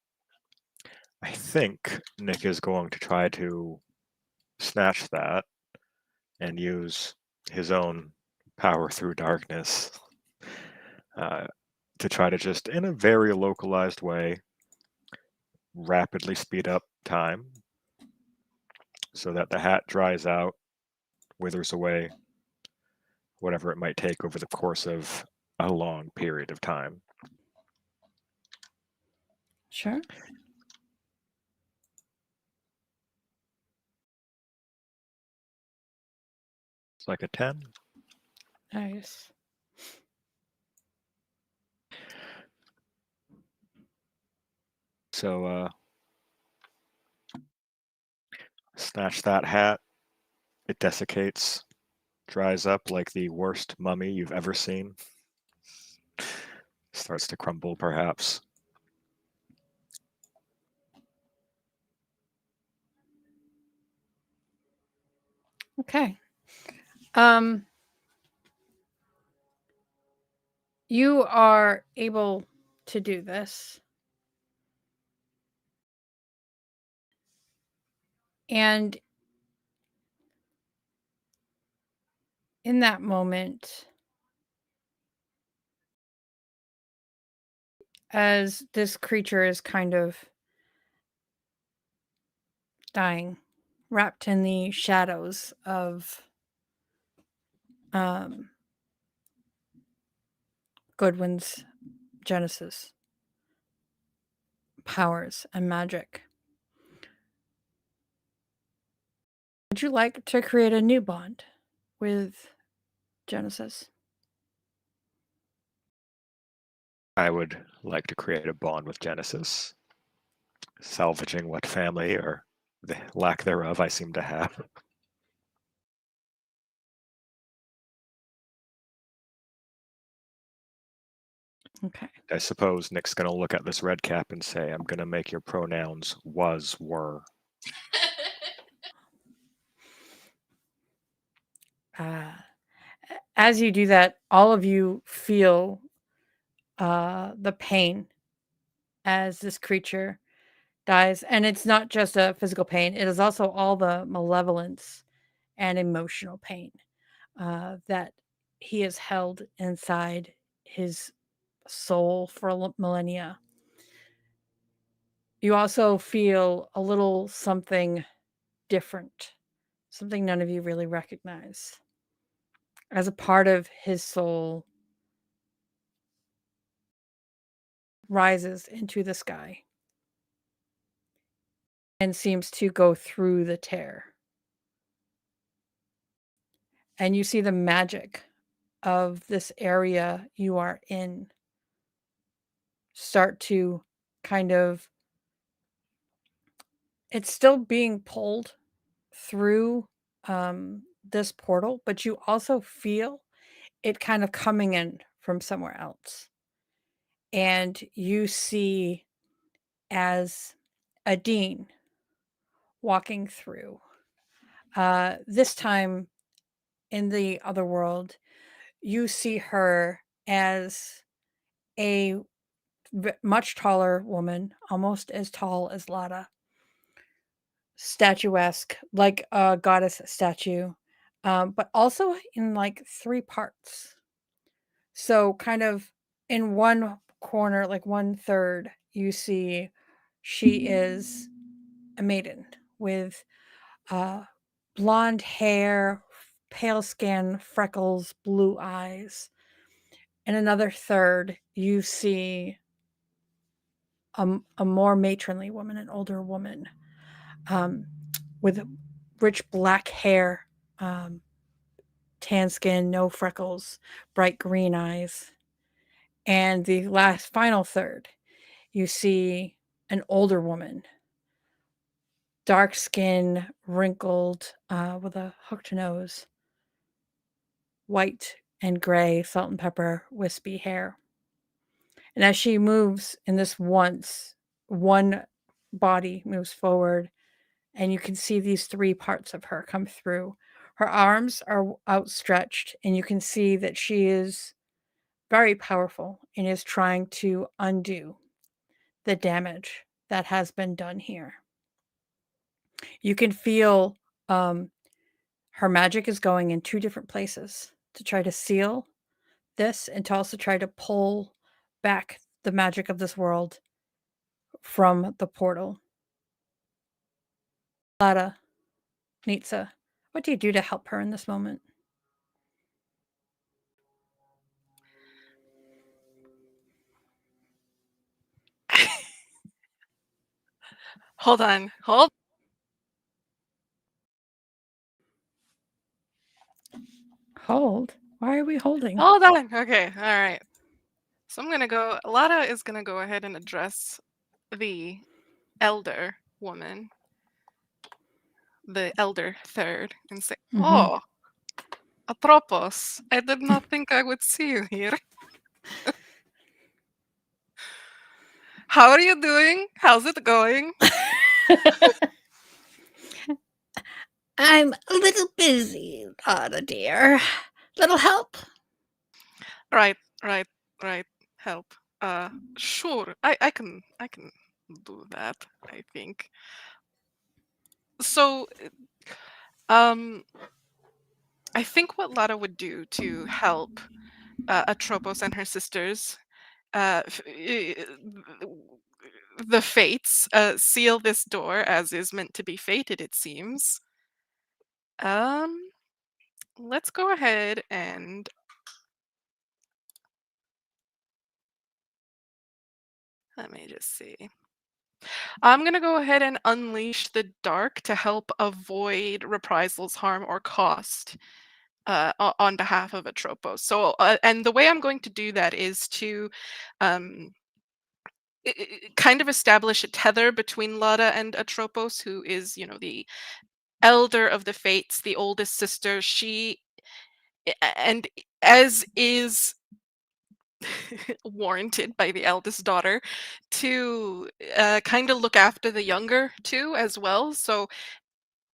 I think Nick is going to try to snatch that and use his own power through darkness to try to just, in a very localized way, rapidly speed up time so that the hat dries out, withers away, whatever it might take over the course of a long period of time. Sure. It's like a 10. Nice. So, snatch that hat. It desiccates, dries up like the worst mummy you've ever seen. Starts to crumble, perhaps. Okay. You are able to do this. And in that moment, as this creature is kind of dying, wrapped in the shadows of Goodwin's Genesis powers and magic, Would you like to create a new bond with Genesis? I would like to create a bond with Genesis, salvaging what family or the lack thereof I seem to have. Okay. I suppose Nick's going to look at this red cap and say, I'm going to make your pronouns was, were. As you do that, all of you feel the pain as this creature dies. And it's not just a physical pain, it is also all the malevolence and emotional pain that he has held inside his soul for millennia. You also feel a little something different, something none of you really recognize. As a part of his soul rises into the sky and seems to go through the tear. And you see the magic of this area you are in start to kind of, it's still being pulled through this portal, but you also feel it kind of coming in from somewhere else. And you see as a dean walking through. This time in the other world, you see her as a much taller woman, almost as tall as Lada, statuesque, like a goddess statue, but also in like 3 parts. So, kind of in one corner, like 1/3, you see she is a maiden with blonde hair, pale skin, freckles, blue eyes. In another third, you see a more matronly woman, an older woman, with rich black hair, tan skin, no freckles, bright green eyes. And the last final third, you see an older woman, dark skin, wrinkled, with a hooked nose, white and gray, salt and pepper, wispy hair. And as she moves in this one body moves forward, and you can see these 3 parts of her come through. Her arms are outstretched, and you can see that she is very powerful and is trying to undo the damage that has been done here. You can feel her magic is going in 2 different places to try to seal this and to also try to pull back the magic of this world from the portal. Lada, Nitsa, what do you do to help her in this moment? Hold on. Hold Hold? Why are we holding? hold on. Okay. All right. So I'm gonna go. Lada is gonna go ahead and address the elder woman, the elder third, and say, Mhm. "Oh, Atropos, I did not think I would see you here. How are you doing? How's it going?" I'm a little busy, Lada dear. Little help? Right, right, right. Help. Sure. I can do that, I think. So, um, I think what Lada would do to help Atropos and her sisters, the fates, seal this door as is meant to be fated, it seems. Um, let's go ahead and let me just see. I'm gonna go ahead and unleash the dark to help avoid reprisals, harm, or cost on behalf of Atropos. So, and the way I'm going to do that is to um, kind of establish a tether between Lada and Atropos, who is, the elder of the Fates, the oldest sister. And as is warranted by the eldest daughter, to kind of look after the younger two as well. So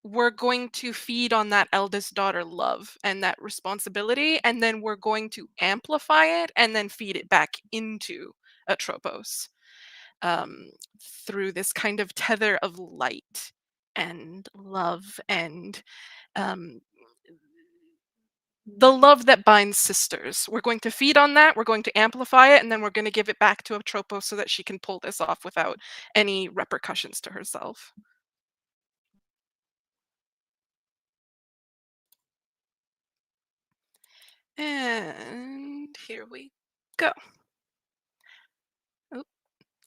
we're going to feed on that eldest daughter love and that responsibility, and then we're going to amplify it and then feed it back into Atropos um, through this kind of tether of light and love and um, the love that binds sisters. We're going to feed on that, we're going to amplify it, and then we're going to give it back to Atropos so that she can pull this off without any repercussions to herself. And here we go. Oop,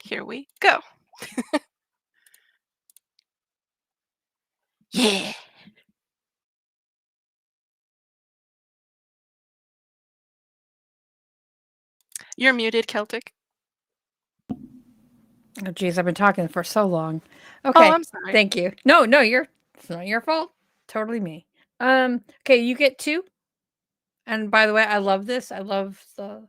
here we go. Yeah. You're muted, Celtic. Oh, geez, I've been talking for so long. Oh, Okay, I'm sorry. thank you. No, it's not your fault. Totally me. Okay, you get 2. And by the way, I love this. I love the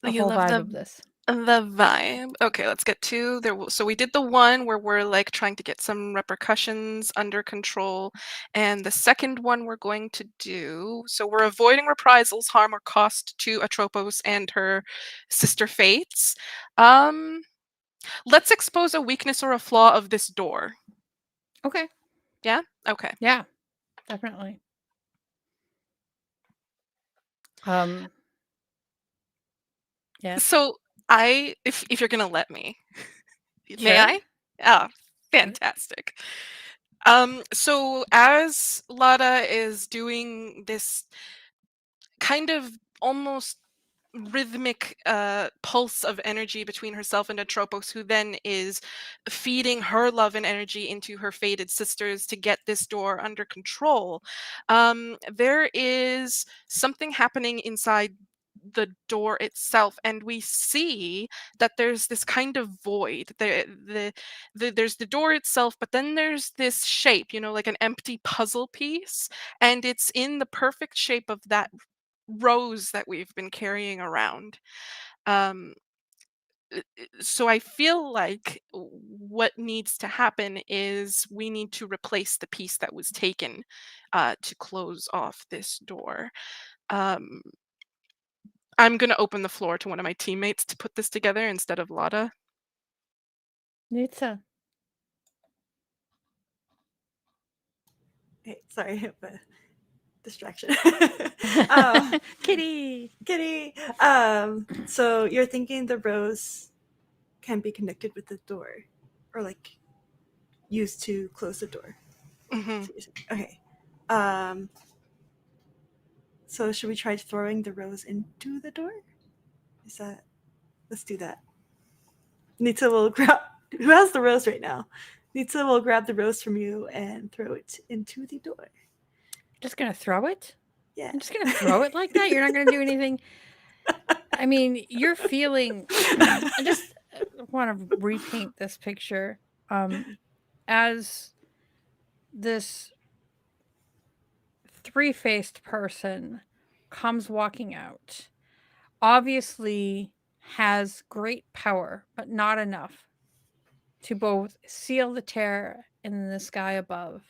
You whole love vibe the of this. vibe. Okay, let's get to there. So we did the one where we're like trying to get some repercussions under control, and the second one we're going to do. So we're avoiding reprisals, harm, or cost to Atropos and her sister Fates. Um, let's expose a weakness or a flaw of this door. Okay. Yeah. Okay. Yeah, definitely. Um, yes. So if you're gonna let me, may Sure. I? Ah, fantastic. So as Lada is doing this kind of almost rhythmic pulse of energy between herself and Atropos, who then is feeding her love and energy into her fated sisters to get this door under control, there is something happening inside the door itself, and we see that there's this kind of void. There's the door itself, but then there's this shape, like an empty puzzle piece, and it's in the perfect shape of that rose that we've been carrying around. Um, so I feel like what needs to happen is we need to replace the piece that was taken to close off this door. Um, I'm going to open the floor to one of my teammates to put this together instead of Lada. Nitsa. Hey, sorry, I have a distraction. um, Kitty. Kitty. So you're thinking the rose can be connected with the door, or like used to close the door. Hmm. Okay. So should we try throwing the rose into the door? Is that? Let's do that. Nita will grab. Who has the rose right now? Nita will grab the rose from you and throw it into the door. Just gonna throw it? Yeah. I'm just gonna throw it like that? You're not gonna do anything? I mean, you're feeling. I just want to repaint this picture as this 3-faced person comes walking out. Obviously has great power, but not enough to both seal the terror in the sky above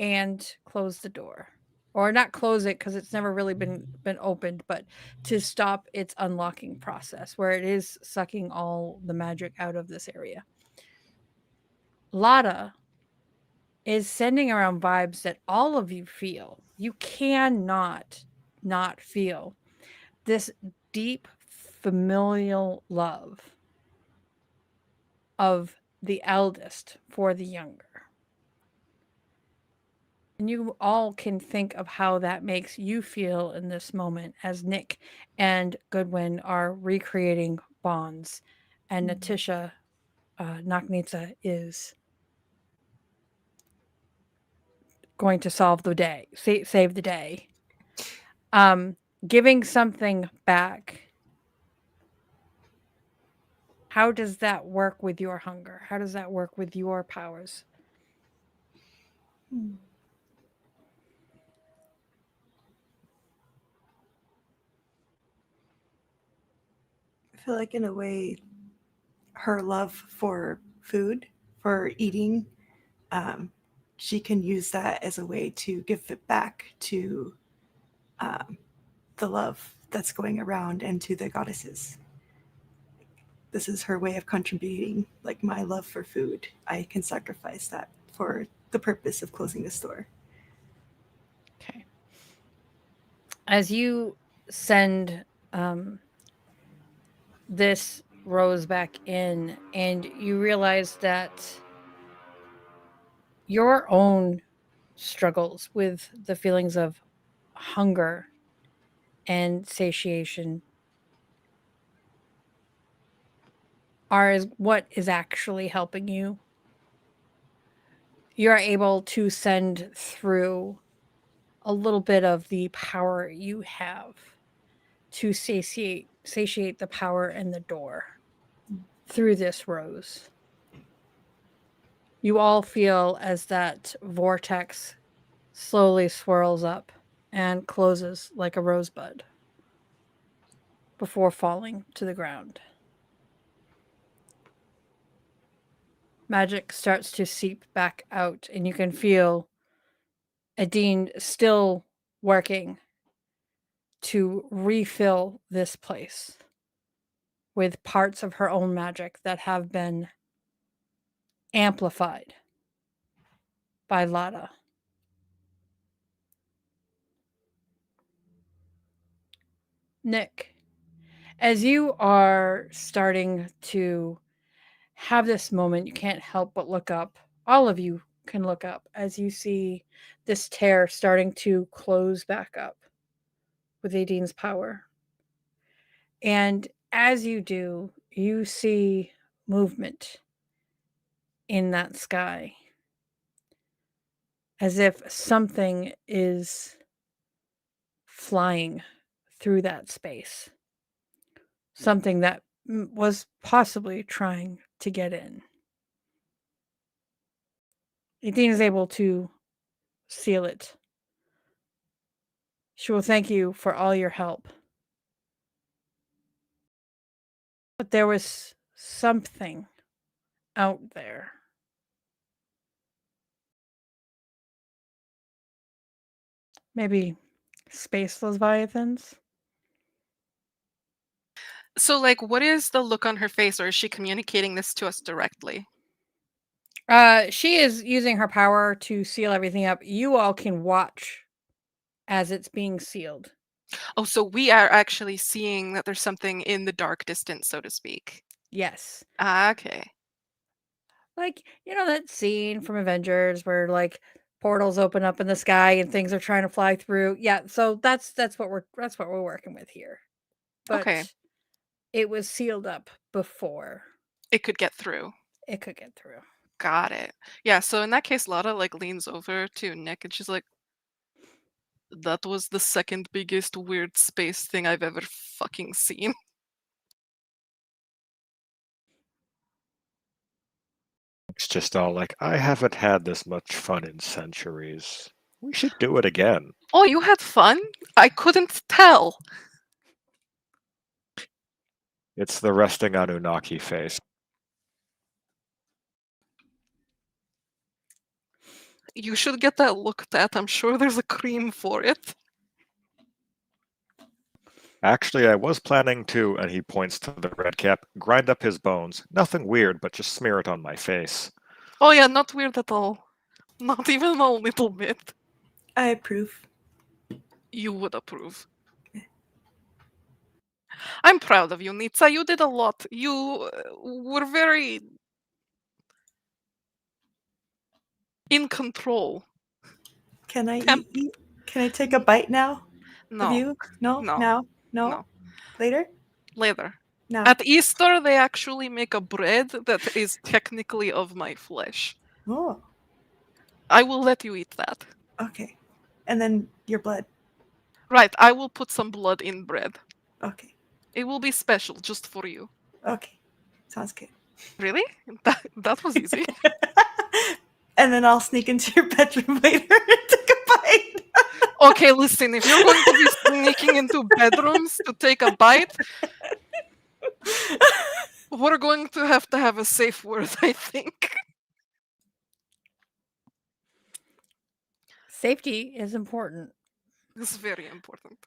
and close the door. Or not close it because it's never really been opened, but to stop its unlocking process where it is sucking all the magic out of this area. Lada is sending around vibes that all of you feel. You cannot not feel this deep familial love of the eldest for the younger. And you all can think of how that makes you feel in this moment as Nick and Goodwin are recreating bonds and Natisha Naknitsa is going to solve the day, save the day. Giving something back. How does that work with your hunger? How does that work with your powers? I feel like in a way, her love for food, for eating, she can use that as a way to give it back to the love that's going around and to the goddesses. This is her way of contributing, like my love for food. I can sacrifice that for the purpose of closing the store. Okay. As you send this rose back in, and you realize that your own struggles with the feelings of hunger and satiation are what is actually helping you. You're able to send through a little bit of the power you have to satiate the power in the door through this rose. You all feel as that vortex slowly swirls up and closes like a rosebud before falling to the ground. Magic starts to seep back out, and you can feel Adine still working to refill this place with parts of her own magic that have been amplified by Lada. Nick, as you are starting to have this moment, you can't help but look up. All of you can look up as you see this tear starting to close back up with Adine's power. And as you do, you see movement in that sky, as if something is flying through that space. Something that was possibly trying to get in. Adine is able to seal it. She will thank you for all your help. But there was something out there. Maybe space leviathans? So, like, what is the look on her face, or is she communicating this to us directly? She is using her power to seal everything up. You all can watch as it's being sealed. Oh, so we are actually seeing that there's something in the dark distance, so to speak. Yes. Okay. Like, you know that scene from Avengers where like portals open up in the sky and things are trying to fly through? Yeah, so that's what we're working with here. But Okay. it was sealed up before It could get through. it could get through. Got it. Yeah, so in that case, Lada like leans over to Nick and she's like, that was the second biggest weird space thing I've ever fucking seen. It's just all like, I haven't had this much fun in centuries. We should do it again. Oh, you had fun? I couldn't tell. It's the resting Anunnaki face. You should get that looked at. I'm sure there's a cream for it. Actually, I was planning to, and he points to the red cap, grind up his bones. Nothing weird, but just smear it on my face. Oh yeah, not weird at all. Not even a little bit. I approve. You would approve. I'm proud of you, Nitsa. You did a lot. You were very in control. Can I Temp- eat? Can I take a bite now? No. Of you? No? No. Now? No? No. Later? Later. No. At Easter, they actually make a bread that is technically of my flesh. Oh, I will let you eat that. okay. And then your blood. Right, I will put some blood in bread. Okay. It will be special just for you. Okay. Sounds good. Really? That was easy. And then I'll sneak into your bedroom later and take a bite. Okay, listen, if you're going to be sneaking into bedrooms to take a bite, we're going to have a safe word, I think. Safety is important. It's very important.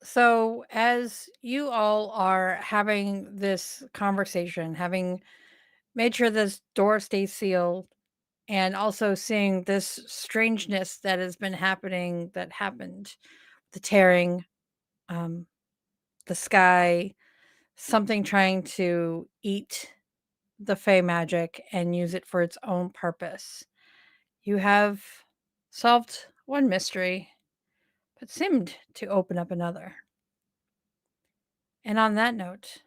So, as you all are having this conversation, having made sure this door stays sealed, and also seeing this strangeness that has been happening, that happened, the tearing, um, the sky, something trying to eat the Fey magic and use it for its own purpose. You have solved one mystery, but seemed to open up another. And on that note,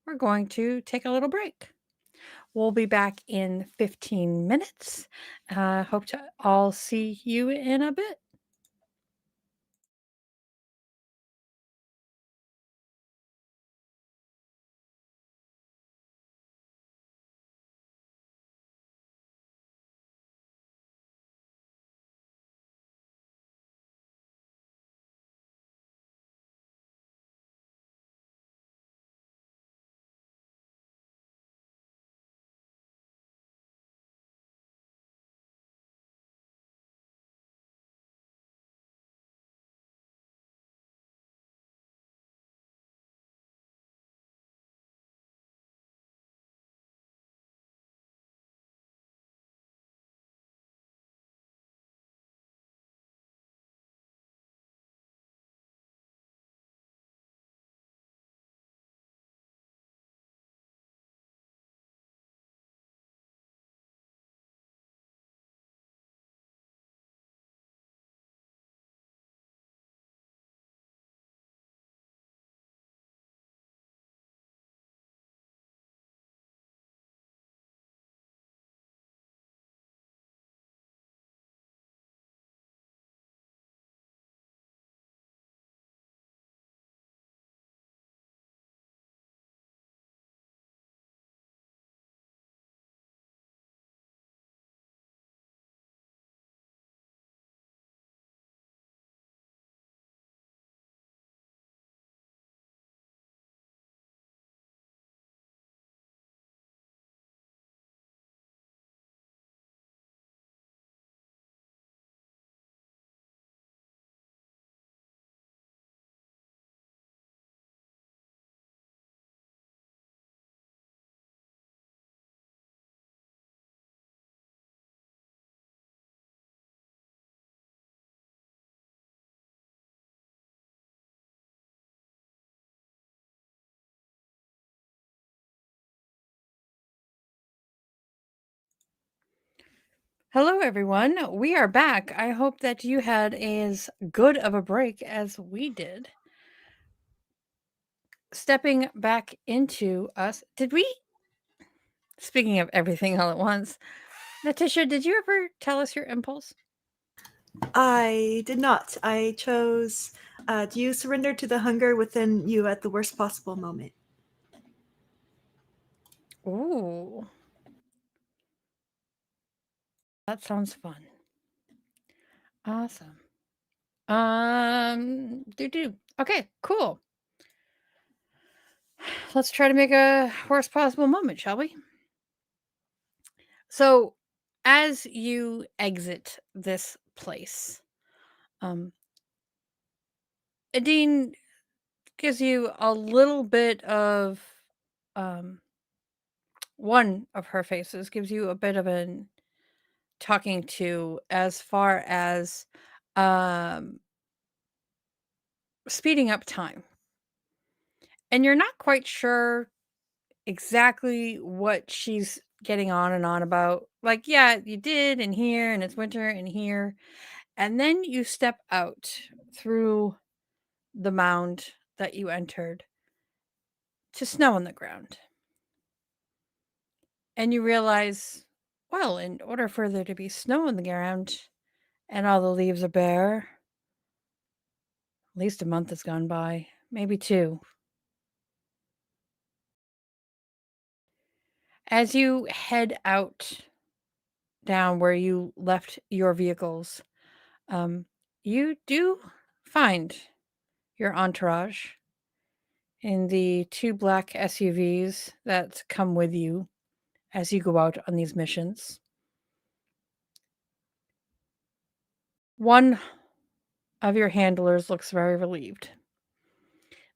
we're going to take a little break. We'll be back in 15 minutes. Hope to all see you in a bit. Hello, everyone. We are back. I hope that you had as good of a break as we did. Stepping back into us, did we? Speaking of everything all at once, Natisha, did you ever tell us your impulse? I did not. I chose do you surrender to the hunger within you at the worst possible moment? Ooh. That sounds fun. Awesome. Do. Okay, cool. Let's try to make a worst possible moment, shall we? So, as you exit this place, um, Adine gives you a little bit of one of her faces gives you a bit of an talking to as far as um speeding up time. And you're not quite sure exactly what she's getting on and on about. Like, yeah, you did in here and it's winter in here. And then you step out through the mound that you entered to snow on the ground. And you realize, well, in order for there to be snow on the ground and all the leaves are bare, at least a month has gone by, maybe 2. As you head out down where you left your vehicles, you do find your entourage in the 2 black SUVs that come with you as you go out on these missions. One of your handlers looks very relieved.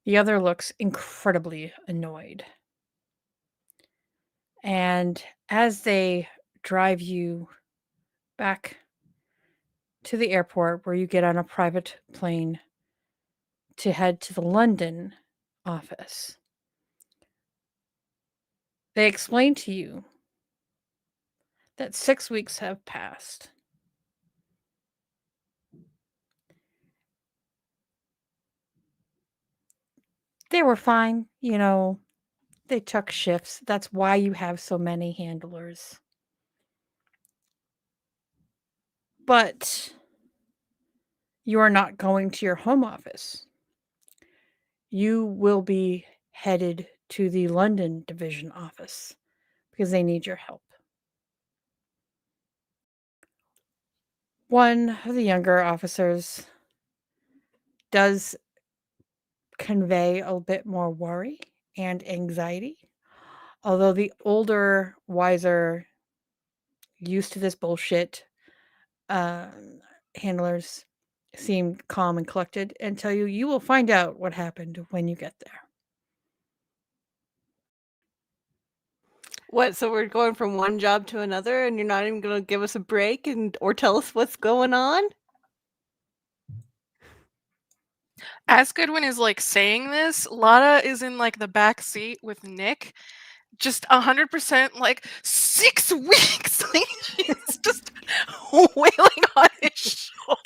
The other looks incredibly annoyed. And as they drive you back to the airport where you get on a private plane to head to the London office, they explain to you that 6 weeks have passed. They were fine, they took shifts. That's why you have so many handlers. But you are not going to your home office. You will be headed to the London division office because they need your help. One of the younger officers does convey a bit more worry and anxiety, although the older, wiser, used to this bullshit handlers seem calm and collected and tell you you will find out what happened when you get there. What? So we're going from one job to another, and you're not even going to give us a break or tell us what's going on? As Goodwin is like saying this, Lotta is in like the back seat with Nick, just 100% like 6 weeks. Like, she's just wailing on his shoulder.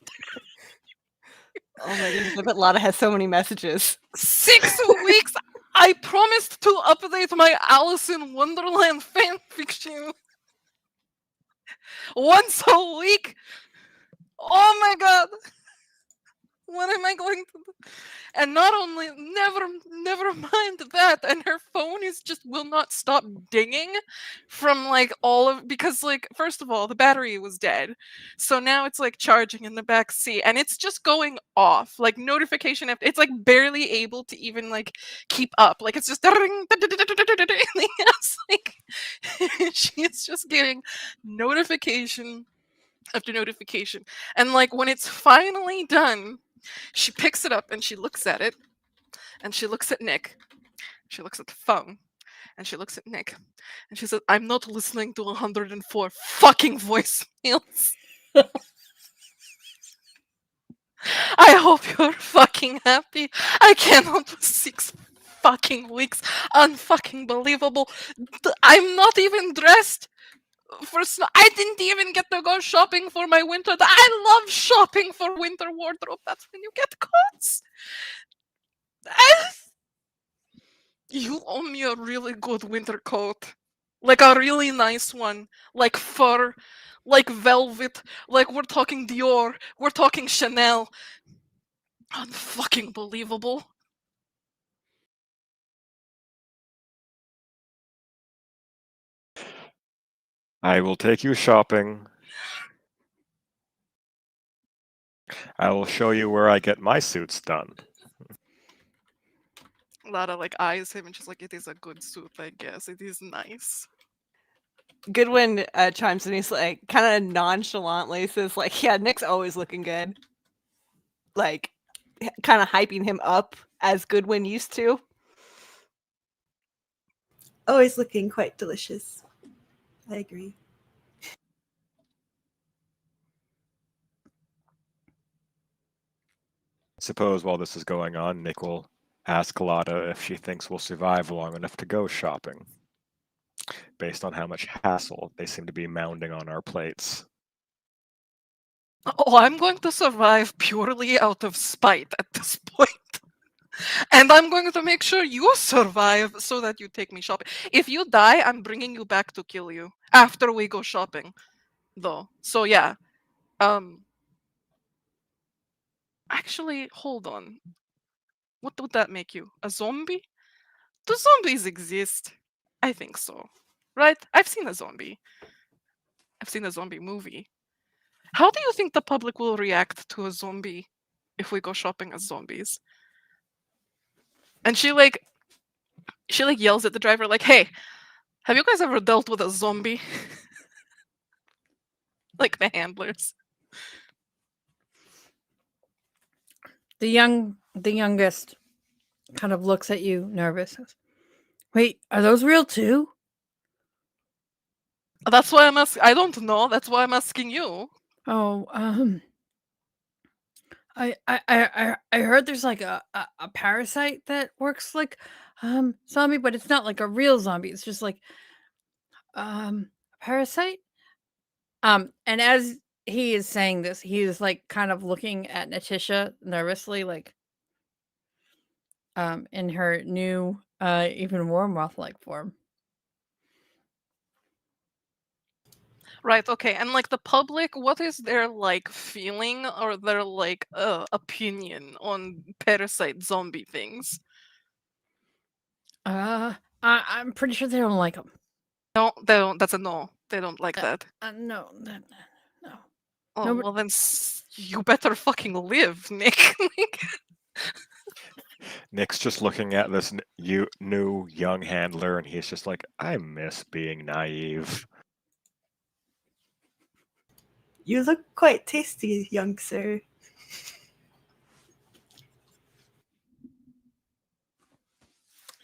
Oh my goodness, I bet Lotta has so many messages. 6 weeks. I promised to update my Alice in Wonderland fanfiction once a week. Oh my god. What am I going to do? And not only, never mind that, and her phone will not stop dinging from like because like, first of all, the battery was dead. So now it's like charging in the back seat and it's just going off. Like notification, it's like barely able to even like keep up. Like it's just it's like she is just getting notification after notification. And like when it's finally done, she picks it up and she looks at it and she looks at Nick. She looks at the phone and she looks at Nick and she says, I'm not listening to 104 fucking voicemails. I hope you're fucking happy. I cannot with 6 fucking weeks. Unfucking believable. I'm not even dressed for snow. I didn't even get to go shopping for my winter. I love shopping for winter wardrobe. That's when you get coats. You owe me a really good winter coat. Like a really nice one. Like fur. Like velvet. Like we're talking Dior. We're talking Chanel. Unfucking believable. I will take you shopping. I will show you where I get my suits done. Lotta like eyes him and she's like, it is a good suit, I guess. It is nice. Goodwin chimes in. He's like, kind of nonchalantly says, like, yeah, Nick's always looking good. Like, kind of hyping him up as Goodwin used to. Always looking quite delicious. I agree. Suppose while this is going on, Nick will ask Lotta if she thinks we'll survive long enough to go shopping, based on how much hassle they seem to be mounding on our plates. Oh, I'm going to survive purely out of spite at this point. And I'm going to make sure you survive so that you take me shopping. If you die, I'm bringing you back to kill you after we go shopping, though. So yeah. Actually, hold on. What would that make you? A zombie? Do zombies exist? I think so. Right? I've seen a zombie. I've seen a zombie movie. How do you think the public will react to a zombie if we go shopping as zombies? And she yells at the driver like, "Hey, have you guys ever dealt with a zombie?" Like the handlers. The youngest kind of looks at you nervous. Wait, are those real too? That's why I'm asking. I don't know. That's why I'm asking you. Oh, I heard there's like a parasite that works like zombie, but it's not like a real zombie. It's just like a parasite. And as he is saying this, he is like kind of looking at Natisha nervously, like in her new even more moth-like form. Right, okay. And like the public, what is their like feeling or their like opinion on parasite zombie things? I'm pretty sure they don't like them. No, they don't. That's a no. They don't like that. No. Oh, No, but- well then you better fucking live, Nick. Nick's just looking at this new young handler, and he's just like, I miss being naive. You look quite tasty, young sir.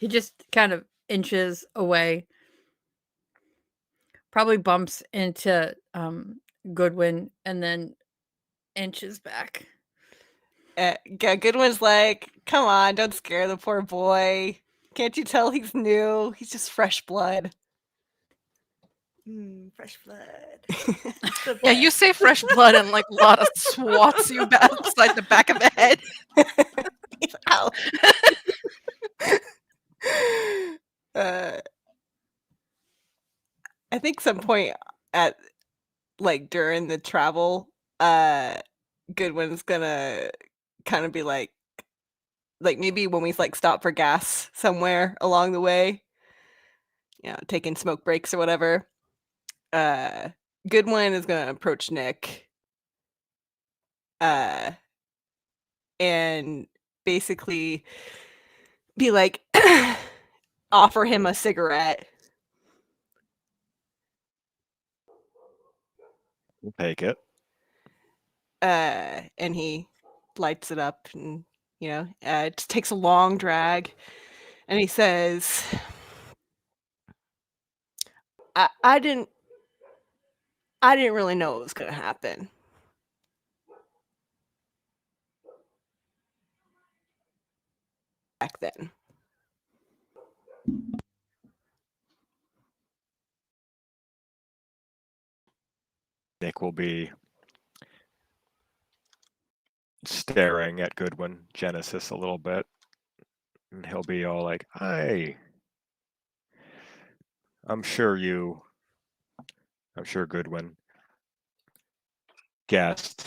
He just kind of inches away. Probably bumps into Goodwin and then inches back. Goodwin's like, come on, don't scare the poor boy. Can't you tell he's new? He's just fresh blood. Fresh blood. Yeah, you say fresh blood and like Lotta swats you upside the back of the head. Ow. I think some point at like during the travel, Goodwin's gonna kind of be like maybe when we like stop for gas somewhere along the way, you know, taking smoke breaks or whatever. Goodwin is gonna approach Nick, and basically be like, offer him a cigarette. We'll take it. And he lights it up, and you know, it just takes a long drag, and he says, I didn't really know it was gonna happen. Back then. Nick will be staring at Goodwin Genesis a little bit, and he'll be all like, I'm sure Goodwin guessed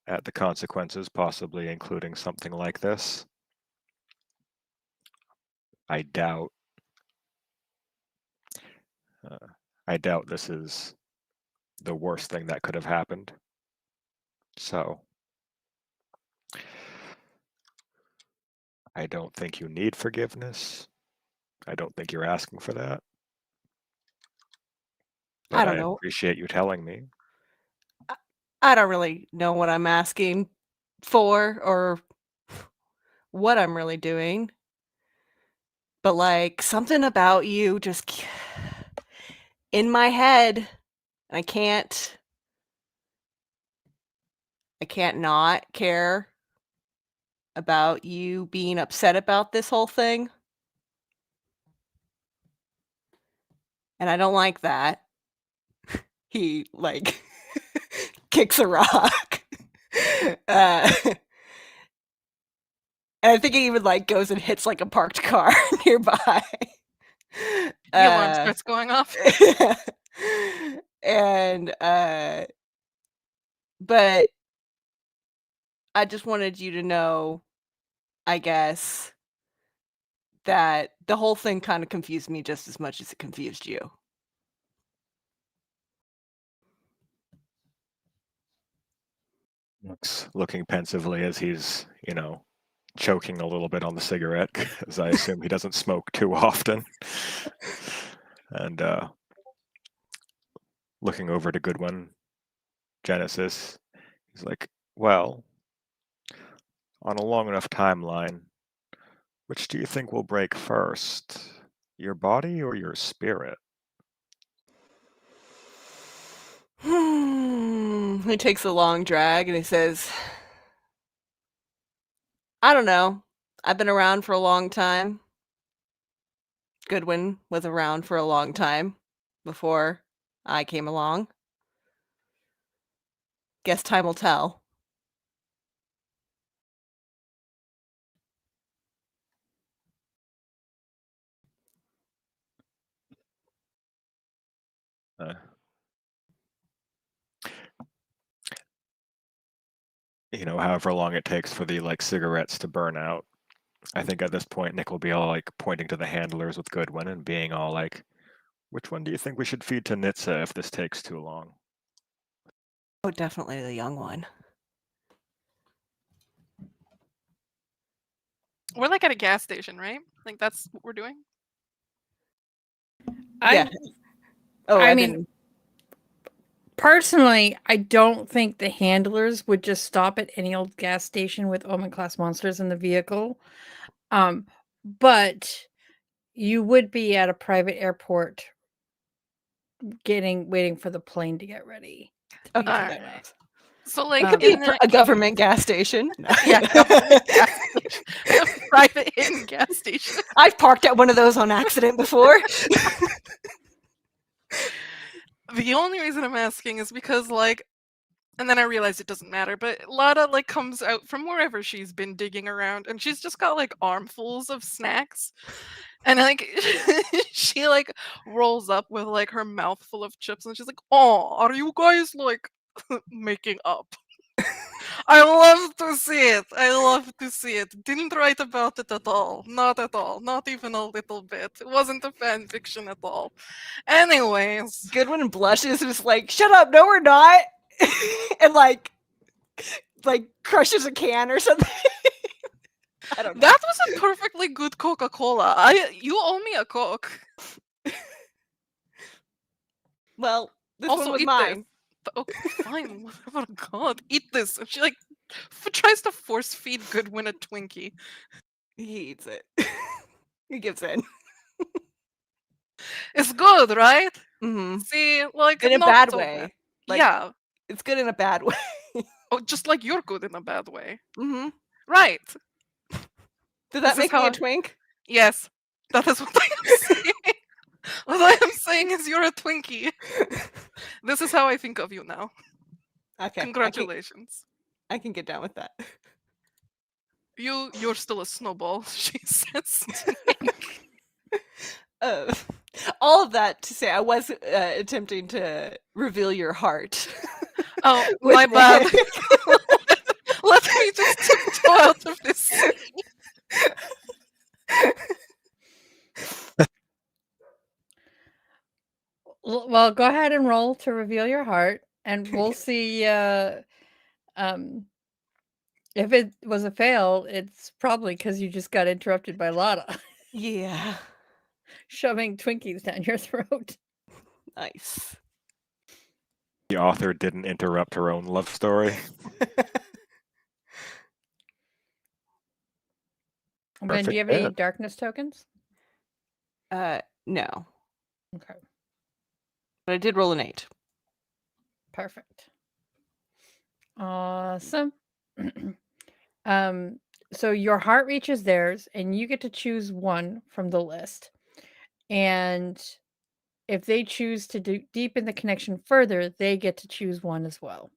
at the consequences, possibly including something like this. I doubt this is the worst thing that could have happened. So I don't think you need forgiveness. I don't think you're asking for that. But I don't know. appreciate you telling me. I don't really know what I'm asking for or what I'm really doing. But like something about you just in my head, I can't not care about you being upset about this whole thing. And I don't like that. He like kicks a rock. And I think it even like goes and hits like a parked car nearby. The alarm starts going off. And but I just wanted you to know, I guess, that the whole thing kind of confused me just as much as it confused you. Looking pensively as he's, choking a little bit on the cigarette, because I assume he doesn't smoke too often. And looking over to Goodwin, Genesis, he's like, well, on a long enough timeline, which do you think will break first? Your body or your spirit? He takes a long drag and he says, I don't know. I've been around for a long time. Goodwin was around for a long time before I came along. Guess time will tell. However long it takes for the cigarettes to burn out. I think at this point Nick will be all pointing to the handlers with Goodwin and being all like, which one do you think we should feed to Nitsa if this takes too long? Oh, definitely the young one. We're like at a gas station, right? Like that's what we're doing. Yeah. Oh, I mean, personally, I don't think the handlers would just stop at any old gas station with Omen Class Monsters in the vehicle. But you would be at a private airport waiting for the plane to get ready. To be Alright. taken out. So like a government gas station. Yeah, government gas station. A private hidden gas station. I've parked at one of those on accident before. The only reason I'm asking is because and then I realized it doesn't matter, but Lada comes out from wherever she's been digging around and she's just got armfuls of snacks. And she rolls up with her mouth full of chips and she's like, "Oh, are you guys making up?" I love to see it. I love to see it. Didn't write about it at all. Not at all. Not even a little bit. It wasn't a fan fiction at all. Anyways. Goodwin blushes and is like, "Shut up, no we're not." And crushes a can or something. I don't know. That was a perfectly good Coca-Cola. You owe me a Coke. Well, this Also, one was eat mine. this. Okay, fine. Whatever. God, eat this. And she tries to force feed Goodwin a Twinkie. He eats it. He gives in. It's good, right? Mm-hmm. See, in a not bad so way. bad. Yeah. It's good in a bad way. Oh, just like you're good in a bad way. Mm-hmm. Right. Does that make me a twink? Yes. That is what I am saying. What I am saying is you're a Twinkie. This is how I think of you now. Okay. Congratulations. I can get down with that. You're still a snowball, she says to Nick. All of that to say, I was attempting to reveal your heart. Oh, my bad. Let me just tiptoe out of this. Well, go ahead and roll to reveal your heart, and we'll see. If it was a fail, it's probably because you just got interrupted by Lada. Yeah. Shoving Twinkies down your throat. Nice. The author didn't interrupt her own love story. Ben, do you have any darkness tokens? No. Okay. But I did roll an 8. Perfect. Awesome. So your heart reaches theirs, and you get to choose one from the list. And if they choose to deepen the connection further, they get to choose one as well.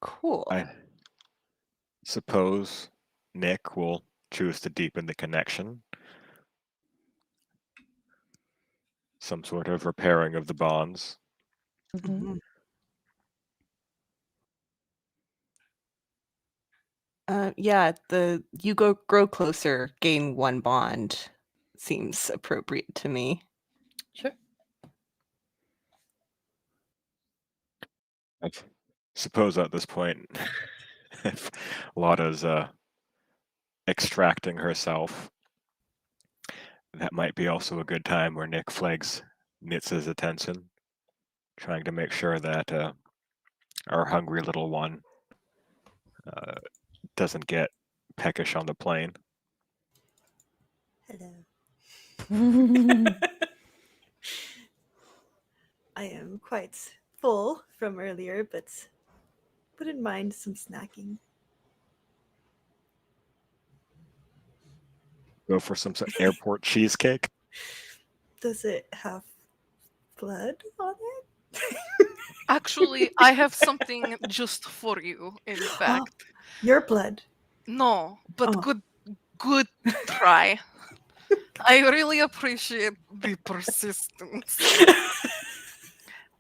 Cool. Suppose Nick will choose to deepen the connection. Some sort of repairing of the bonds. Mhm. Yeah, the you grow closer, gain one bond seems appropriate to me. Sure. I suppose at this point, if Lotta's extracting herself, that might be also a good time where Nick flags Nitz's attention, trying to make sure that our hungry little one doesn't get peckish on the plane. Hello. I am quite full from earlier, but wouldn't mind some snacking. Go for some airport cheesecake. Does it have blood on it? Actually, I have something just for you, in fact. Your blood. No, but Oh. good try. I really appreciate the persistence.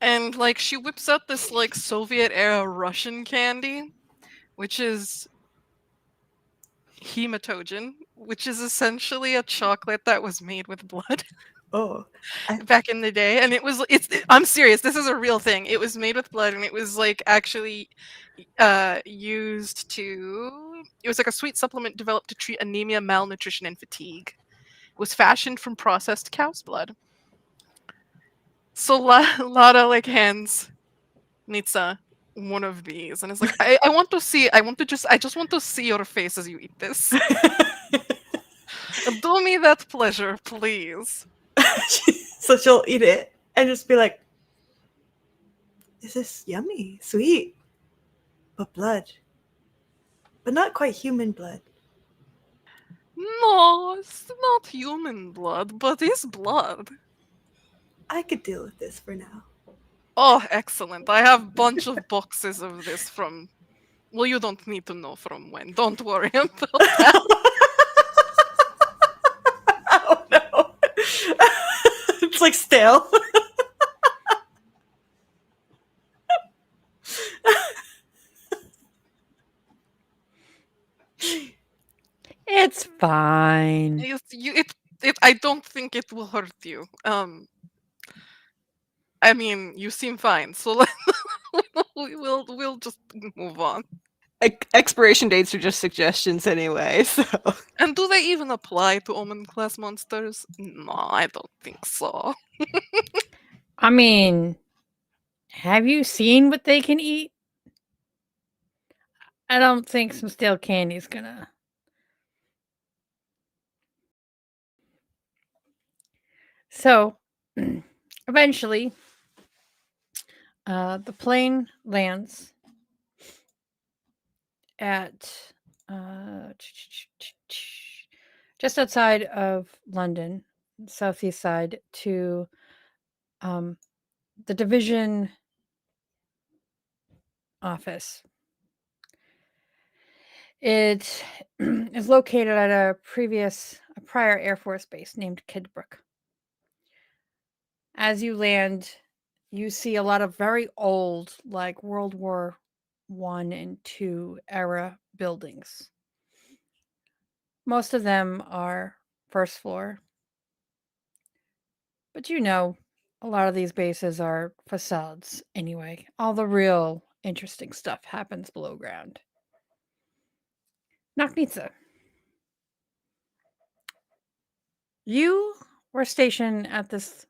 And like she whips out this like Soviet era Russian candy, which is hematogen, which is essentially a chocolate that was made with blood Oh. back in the day. And it's I'm serious, this is a real thing. It was made with blood and it was like actually used to it was like a sweet supplement developed to treat anemia, malnutrition, and fatigue. It was fashioned from processed cow's blood. So Lada like hands Nitsa one of these and it's like I just want to see your face as you eat this. Do me that pleasure, please. So she'll eat it and just be like, "This is yummy, sweet, but blood, but not quite human blood." No, it's not human blood, but it's blood. I could deal with this for now. Oh, excellent. I have a bunch of boxes of this from. Well, you don't need to know from when. Don't worry about that. Oh no. It's like stale. It's fine. I don't think it will hurt you. I mean, you seem fine, so we'll just move on. Expiration dates are just suggestions anyway, so. And do they even apply to Omen Class Monsters? No, I don't think so. I mean, have you seen what they can eat? I don't think some stale candy's gonna. So, eventually, the plane lands at just outside of London, southeast side, to the division office. It is located at a prior Air Force base named Kidbrook. As you land, you see a lot of very old, like World War One and Two era buildings. Most of them are first floor. But you know, a lot of these bases are facades anyway. All the real interesting stuff happens below ground. Naknitsa. You were stationed at this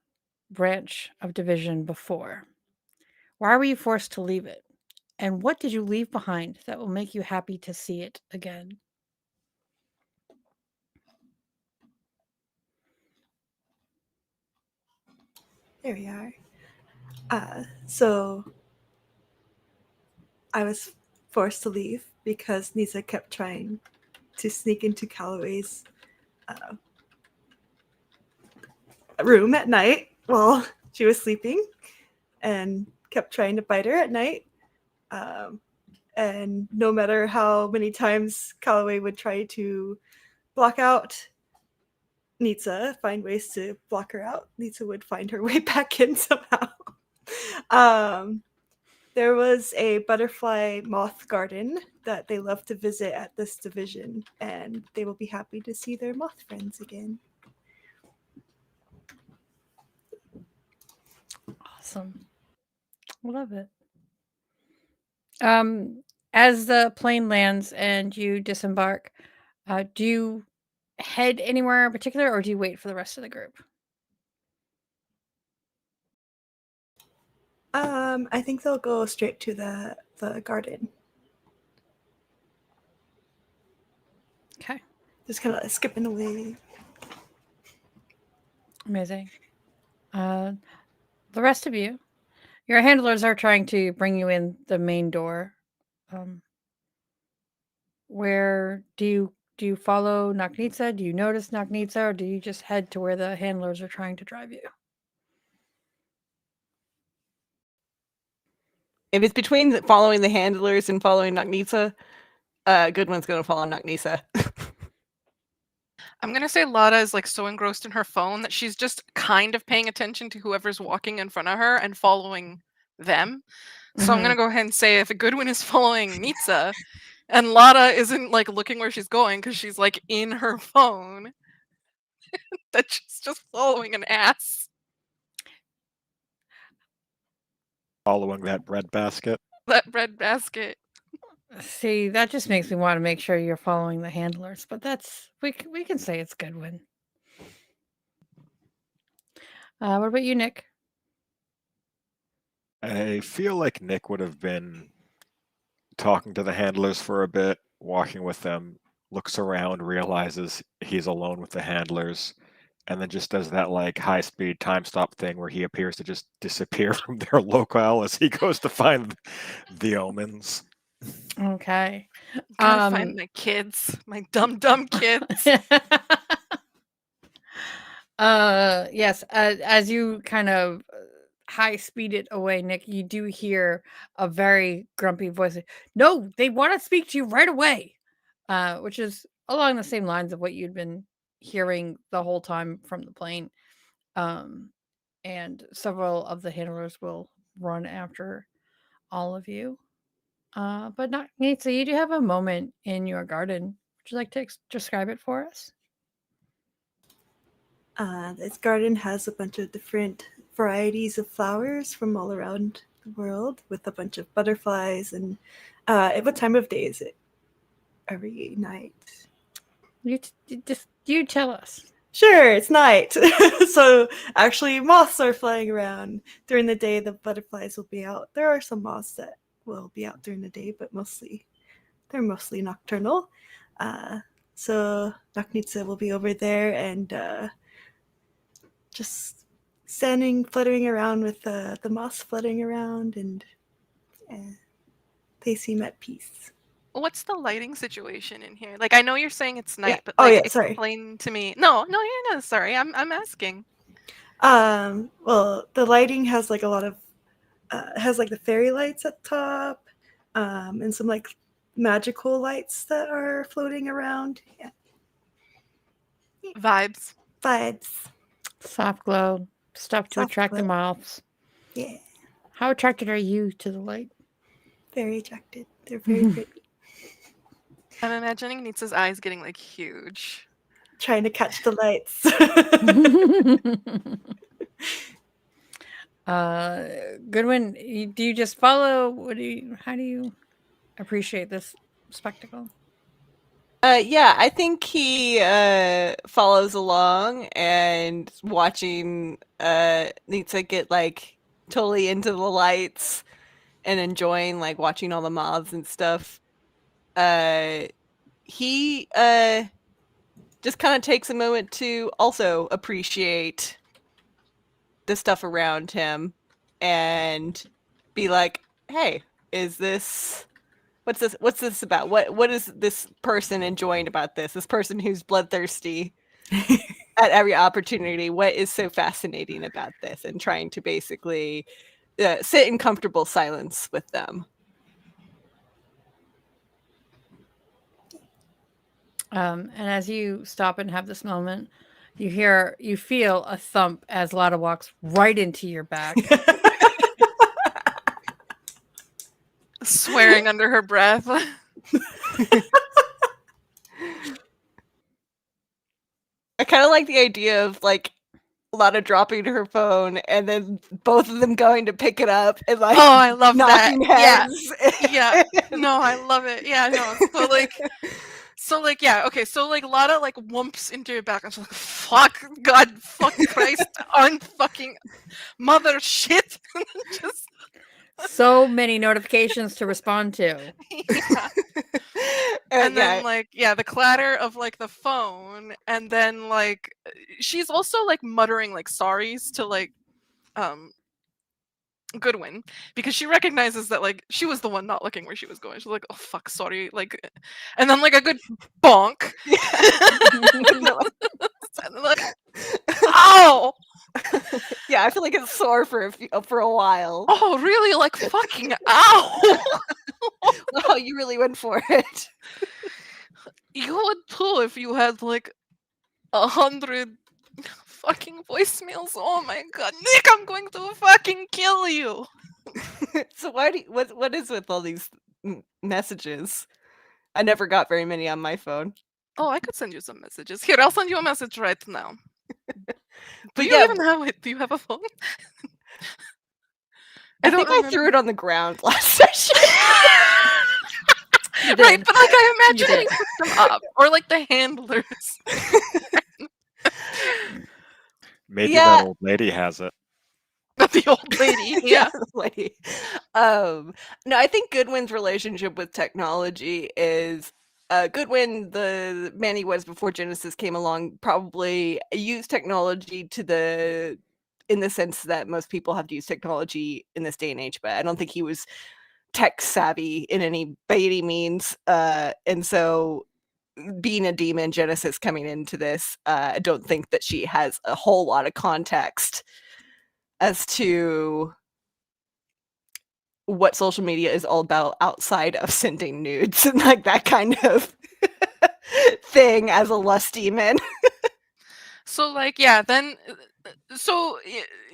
branch of division before. Why were you forced to leave it? And what did you leave behind that will make you happy to see it again? There we are. So I was forced to leave because Nisa kept trying to sneak into Calloway's room at night while she was sleeping and kept trying to bite her at night. and no matter how many times Calloway would try to block out Nitsa, find ways to block her out, Nitsa would find her way back in somehow. There was a butterfly moth garden that they love to visit at this division, and they will be happy to see their moth friends again. Awesome. Love it. As the plane lands and you disembark, do you head anywhere in particular, or do you wait for the rest of the group? I think they'll go straight to the garden. Okay. Just kind of skipping away. Amazing. The rest of you, your handlers are trying to bring you in the main door. Where do you follow Nagnitsa? Do you notice Nagnitsa, or do you just head to where the handlers are trying to drive you? If it's between following the handlers and following Nagnitsa, Goodwin's gonna follow Nagnitsa. I'm gonna say Lada is like so engrossed in her phone that she's just kind of paying attention to whoever's walking in front of her and following them. So I'm gonna go ahead and say if Goodwin is following Nitsa and Lada isn't like looking where she's going because she's like in her phone, that she's just following an ass. Following that bread basket. That bread basket. See, that just makes me want to make sure you're following the handlers, but that's we can say it's Goodwin. What about you, Nick? I feel like Nick would have been talking to the handlers for a bit, walking with them, looks around, realizes he's alone with the handlers, and then just does that like high-speed time stop thing where he appears to just disappear from their locale as he goes to find the omens. Okay. Gotta find my kids, my dumb kids. Yes, as you kind of high speed it away, Nick, you do hear a very grumpy voice. No, they want to speak to you right away. Which is along the same lines of what you'd been hearing the whole time from the plane. And several of the handlers will run after all of you. But not so you do have a moment in your garden. Would you like to describe it for us? This garden has a bunch of different varieties of flowers from all around the world, with a bunch of butterflies. And what time of day is it? Every night. You tell us. Sure, it's night. So actually, moths are flying around. During the day, the butterflies will be out. There are some moths that will be out during the day, but they're mostly nocturnal. So Nagnitsa will be over there and just standing, fluttering around with the moths fluttering around, and they seem at peace. What's the lighting situation in here? Like, I know you're saying it's night, Yeah. but Oh, like, yeah, sorry. explain to me. No, you're not sorry. I'm asking. Well, the lighting has like a lot of has like the fairy lights at the top, and some like magical lights that are floating around. Yeah. Vibes. Soft glow, stuff to attract the moths. Yeah. How attracted are you to the light? Very attracted. They're very pretty. I'm imagining Nitsa's eyes getting like huge. Trying to catch the lights. Goodwin, do you just follow? How do you appreciate this spectacle? Yeah, I think he follows along and watching Nitsa get like totally into the lights and enjoying like watching all the moths and stuff. He just kind of takes a moment to also appreciate the stuff around him and be like, hey, what's this about? What is this person enjoying about this person who's bloodthirsty at every opportunity? What is so fascinating about this? And trying to basically sit in comfortable silence with them. And as you stop and have this moment, you feel a thump as Lotta walks right into your back. Swearing under her breath. I kind of like the idea of like Lotta dropping her phone and then both of them going to pick it up and like Oh, I love that. knocking Yeah. heads. Yeah. No, I love it. Yeah, no. So like yeah, okay, so like Lotta like whumps into your back. I'm just like, fuck God, fuck Christ, unfucking mother shit. Just So many notifications to respond to. yeah. And then like yeah, the clatter of like the phone, and then like she's also like muttering like sorries to like Goodwin, because she recognizes that like she was the one not looking where she was going. She's like, oh fuck, sorry, like, and then like a good bonk. And like, ow! Yeah, I feel like it's sore for a while. Oh really? Like fucking ow! Oh, you really went for it. You would too if you had like 100 fucking voicemails. Oh my god, Nick, I'm going to fucking kill you. So what is with all these messages? I never got very many on my phone. Oh, I could send you some messages. Here, I'll send you a message right now. But Do yeah, you even have it? Do you have a phone? I don't think I threw it remember. on the ground last session. You Right, did. but like I You imagine did. he picked them up, or like the handlers. Maybe Yeah. that old lady has it. The old lady, yeah. the lady. No, I think Goodwin's relationship with technology is Goodwin, the man he was before Genesis came along, probably used technology in the sense that most people have to use technology in this day and age, but I don't think he was tech savvy in any by any means. And so being a demon, Genesis coming into this, I don't think that she has a whole lot of context as to what social media is all about outside of sending nudes and like that kind of thing as a lust demon. So like yeah, then so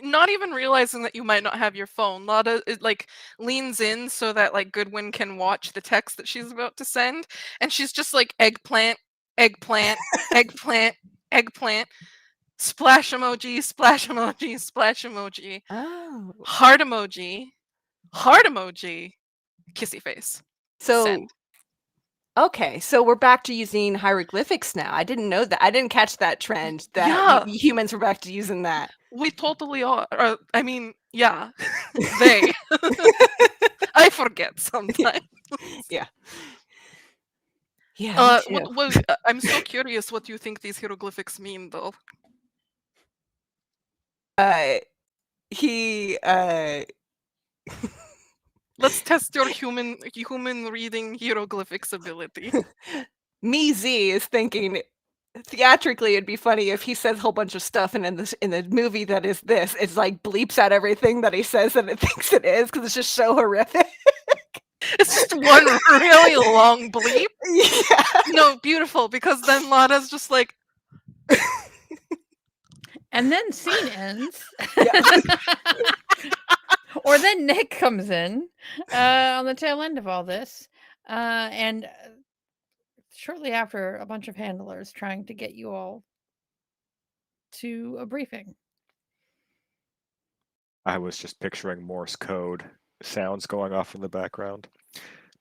not even realizing that you might not have your phone, Lotta like leans in so that like Goodwin can watch the text that she's about to send, and she's just like eggplant, eggplant, eggplant, eggplant, splash emoji, splash emoji, splash emoji, Oh. heart emoji, heart emoji, kissy face. So Send. okay, so we're back to using hieroglyphics now. I didn't know that. I didn't catch that trend that Yeah. humans were back to using that. We totally are. I mean, yeah, they. I forget sometimes. Yeah. Yeah, me too. I'm so curious what you think these hieroglyphics mean, though. He Let's test your human reading hieroglyphics ability. me Z is thinking theatrically it'd be funny if he says a whole bunch of stuff and in the movie that is this, it's like bleeps out everything that he says that it thinks it is because it's just so horrific. It's just one really long bleep. Yeah. No, beautiful, because then Lotta's just like, And then scene ends. Yeah. Or then Nick comes in on the tail end of all this. And shortly after, a bunch of handlers trying to get you all to a briefing. I was just picturing Morse code sounds going off in the background.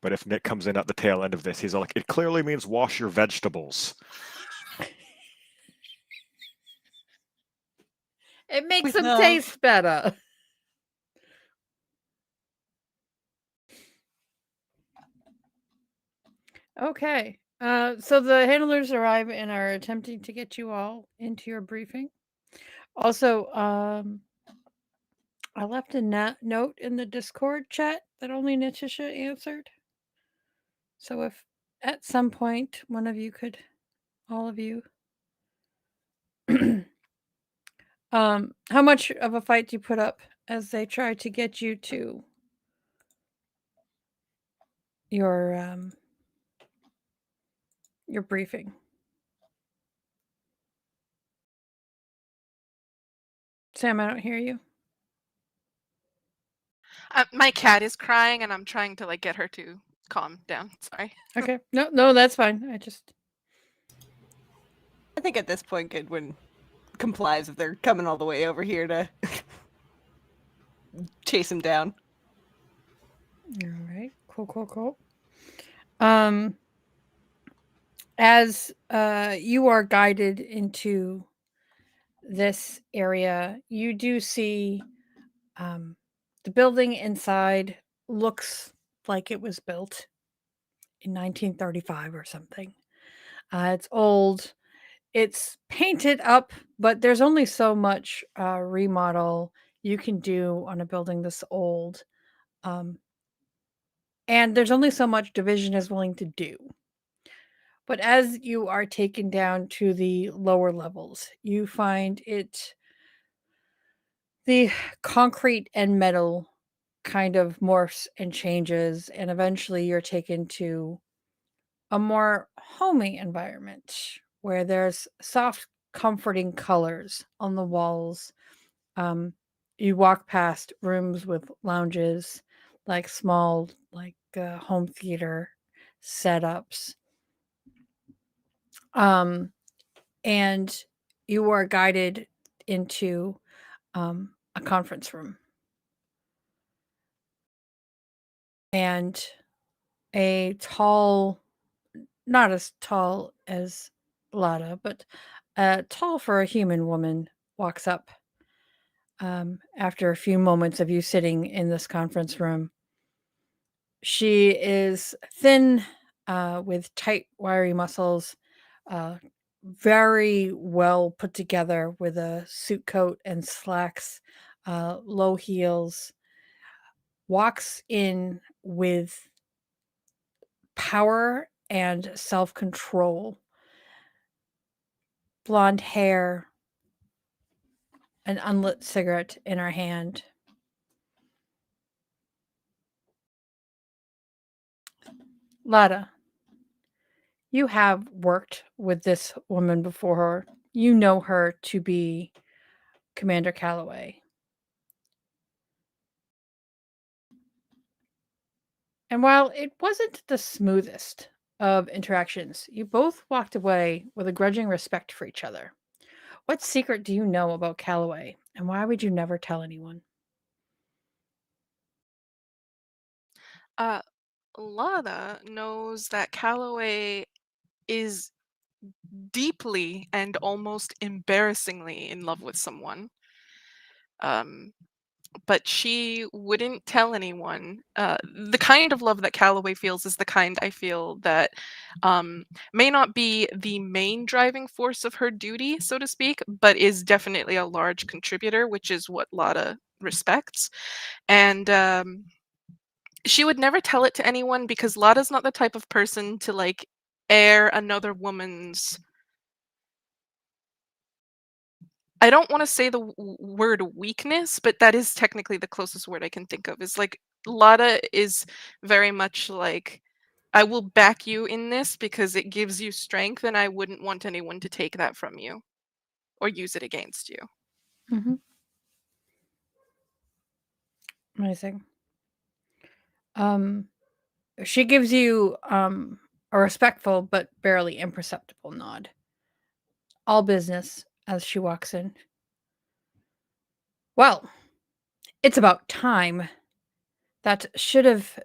But if Nick comes in at the tail end of this, he's like, it clearly means wash your vegetables. It makes With them love. taste better. Okay. So the handlers arrive and are attempting to get you all into your briefing. Also, I left a note in the Discord chat that only Natisha answered. So if at some point one of you could, all of you, how much of a fight do you put up as they try to get you to your briefing? Sam, I don't hear you. My cat is crying, and I'm trying to like get her to calm down. Sorry. Okay. No, that's fine. I think at this point, Goodwin complies if they're coming all the way over here to chase him down. All right. Cool. As you are guided into this area, you do see the building inside looks like it was built in 1935 or something. It's old. It's painted up, but there's only so much remodel you can do on a building this old. Um, and there's only so much Division is willing to do. But as you are taken down to the lower levels, you find the concrete and metal kind of morphs and changes, and eventually you're taken to a more homey environment where there's soft, comforting colors on the walls. You walk past rooms with lounges, like small, like home theater setups. And you are guided into a conference room. And a tall, not as tall as Lada, but tall for a human woman walks up after a few moments of you sitting in this conference room. She is thin with tight, wiry muscles, very well put together with a suit coat and slacks, low heels, walks in with power and self control, blonde hair, an unlit cigarette in her hand. Lada, you have worked with this woman before. You know her to be Commander Calloway. And while it wasn't the smoothest of interactions, you both walked away with a grudging respect for each other. What secret do you know about Calloway, and why would you never tell anyone? Lana knows that Calloway is deeply and almost embarrassingly in love with someone. But she wouldn't tell anyone. The kind of love that Calloway feels is the kind I feel that may not be the main driving force of her duty, so to speak, but is definitely a large contributor, which is what Lotta respects. And she would never tell it to anyone because Lotta's not the type of person to like air another woman's. I don't want to say the word weakness, but that is technically the closest word I can think of. Is like Lotta is very much like, I will back you in this because it gives you strength, and I wouldn't want anyone to take that from you or use it against you. Mm-hmm. Amazing. She gives you a respectful but barely imperceptible nod. All business as she walks in. Well, it's about time. That should have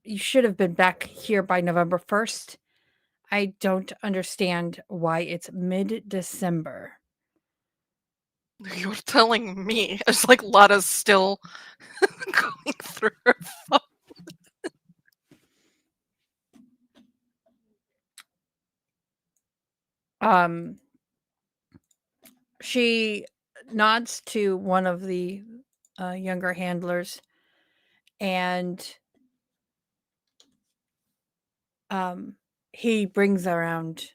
You should have been back here by November 1st. I don't understand why it's mid-December. You're telling me it's like Lotta's still going through her phone. Um she nods to one of the younger handlers, and he brings around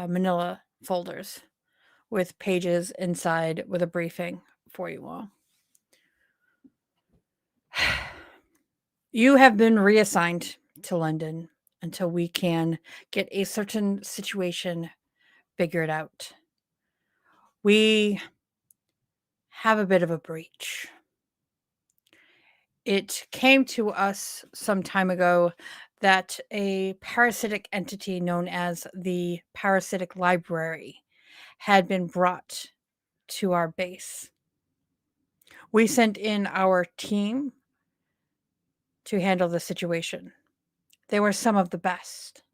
manila folders with pages inside with a briefing for you all. You have been reassigned to London until we can get a certain situation figured out. We have a bit of a breach. It came to us some time ago that a parasitic entity known as the Parasitic Library had been brought to our base. We sent in our team to handle the situation. They were some of the best.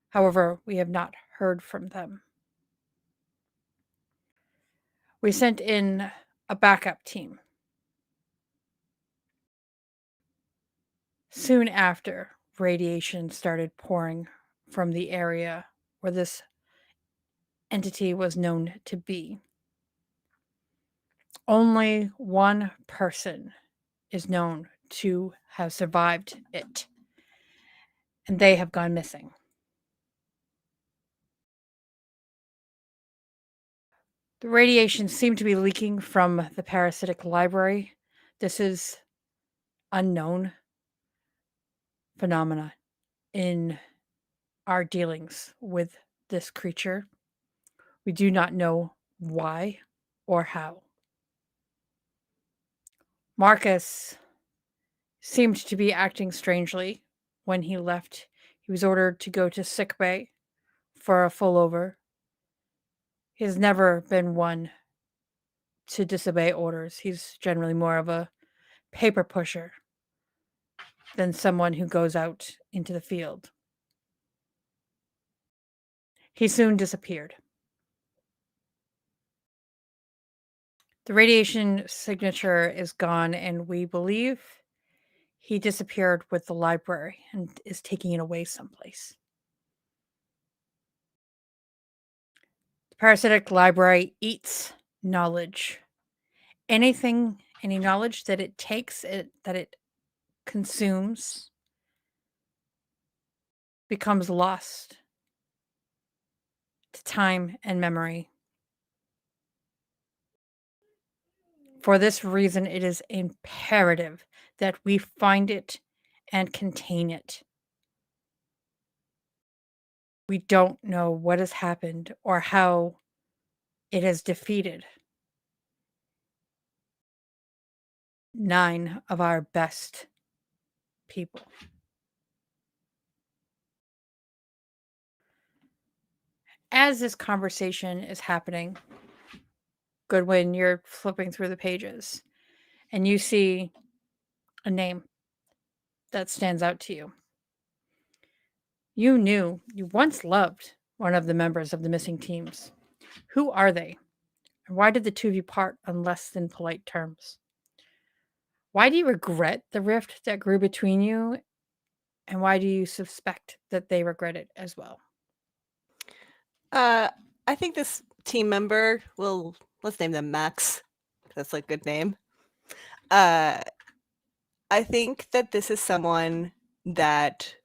However, we have not heard from them. We sent in a backup team. Soon after, radiation started pouring from the area where this entity was known to be. Only one person is known to have survived it, and they have gone missing. The radiation seemed to be leaking from the parasitic library. This is unknown phenomena in our dealings with this creature. We do not know why or how. Marcus seemed to be acting strangely when he left. He was ordered to go to sickbay for a full over. He has never been one to disobey orders. He's generally more of a paper pusher than someone who goes out into the field. He soon disappeared. The radiation signature is gone, and we believe he disappeared with the library and is taking it away someplace. The parasitic library eats knowledge. Any knowledge that it takes, that it consumes, becomes lost to time and memory. For this reason, it is imperative that we find it and contain it. We don't know what has happened or how it has defeated 9 of our best people. As this conversation is happening, Goodwin, you're flipping through the pages and you see a name that stands out to you. You once loved one of the members of the missing teams. Who are they? And why did the two of you part on less than polite terms? Why do you regret the rift that grew between you? And why do you suspect that they regret it as well? I think this team member let's name them Max. That's a good name. I think that this is someone that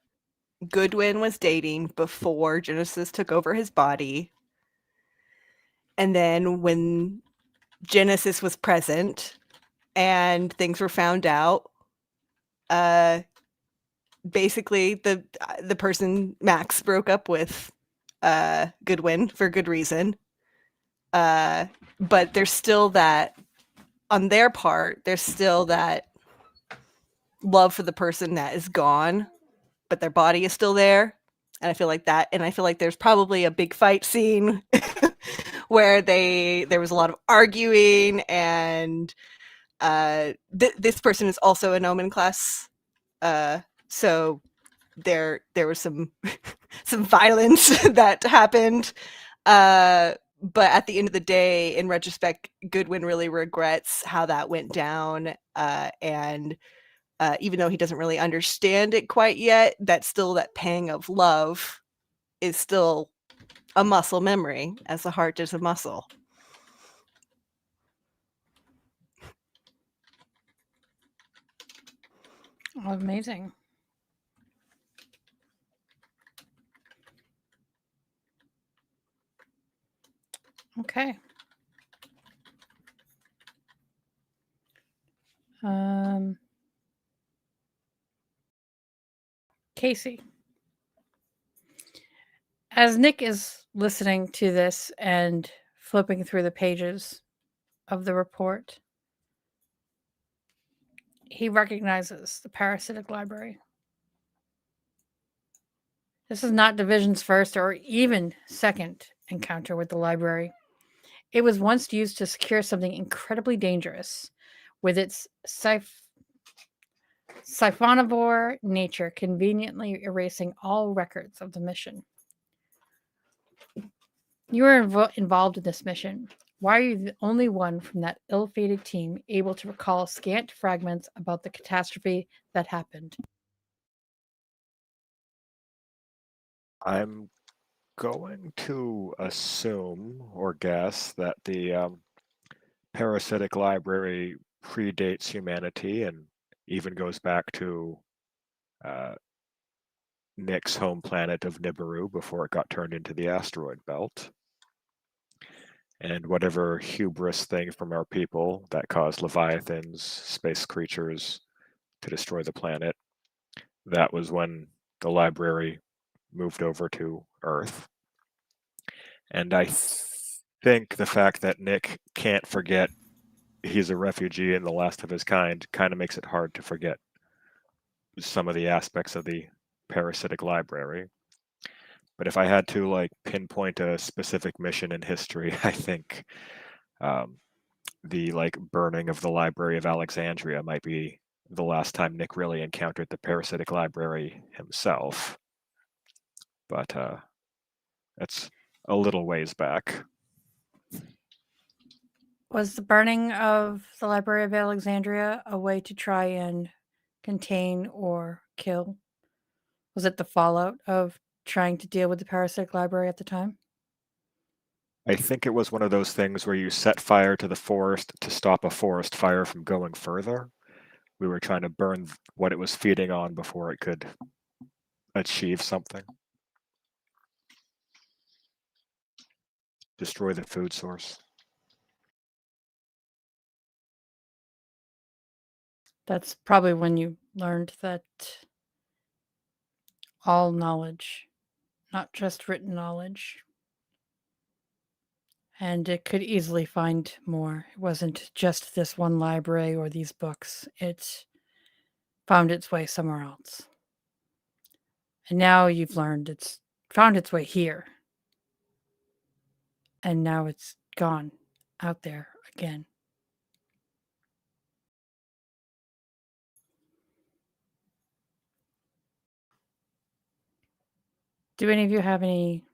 Goodwin was dating before Genesis took over his body. And then when Genesis was present and things were found out, basically the person Max broke up with Goodwin for good reason. But there's still that, on their part, there's still that love for the person that is gone, but their body is still there. And I feel like there's probably a big fight scene where there was a lot of arguing, and this person is also an Omen class, so there was some some violence that happened. But at the end of the day, in retrospect, Goodwin really regrets how that went down, and even though he doesn't really understand it quite yet, that pang of love is still a muscle memory, as the heart is a muscle. Oh, amazing. Okay. Casey. As Nick is listening to this and flipping through the pages, of the report, he recognizes the parasitic library. This is not Division's first or even second encounter with the library. It was once used to secure something incredibly dangerous, with its siphonivore nature conveniently erasing all records of the mission. You were involved in this mission. Why are you the only one from that ill-fated team able to recall scant fragments about the catastrophe that happened? I'm going to assume or guess that the parasitic library predates humanity and even goes back to Nick's home planet of Nibiru before it got turned into the asteroid belt. And whatever hubris thing from our people that caused leviathans, space creatures to destroy the planet, that was when the library moved over to Earth. And I think the fact that Nick can't forget he's a refugee and the last of his kind of makes it hard to forget some of the aspects of the parasitic library. But if I had to like pinpoint a specific mission in history, I think the like burning of the Library of Alexandria might be the last time Nick really encountered the parasitic library himself. But that's a little ways back. Was the burning of the Library of Alexandria a way to try and contain or kill? Was it the fallout of trying to deal with the parasitic library at the time? I think it was one of those things where you set fire to the forest to stop a forest fire from going further. We were trying to burn what it was feeding on before it could achieve something. Destroy the food source. That's probably when you learned that all knowledge, not just written knowledge, and it could easily find more. It wasn't just this one library or these books. It found its way somewhere else. And now you've learned it's found its way here. And now it's gone out there again. Do any of you have any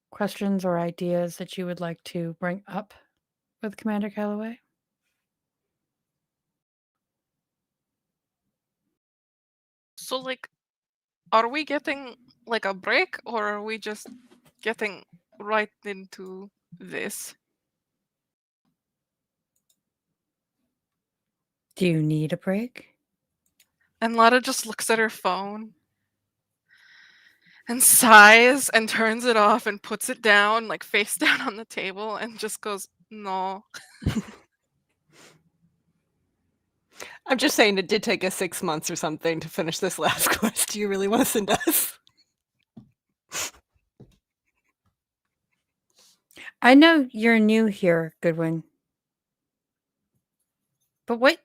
questions or ideas that you would like to bring up with Commander Calloway? So, like, are we getting like a break, or are we just getting right into this? Do you need a break? And Lara just looks at her phone and sighs and turns it off and puts it down, like face down on the table, and just goes, no. I'm just saying it did take us 6 months or something to finish this last quest. Do you really want to send us? I know you're new here, Goodwin. But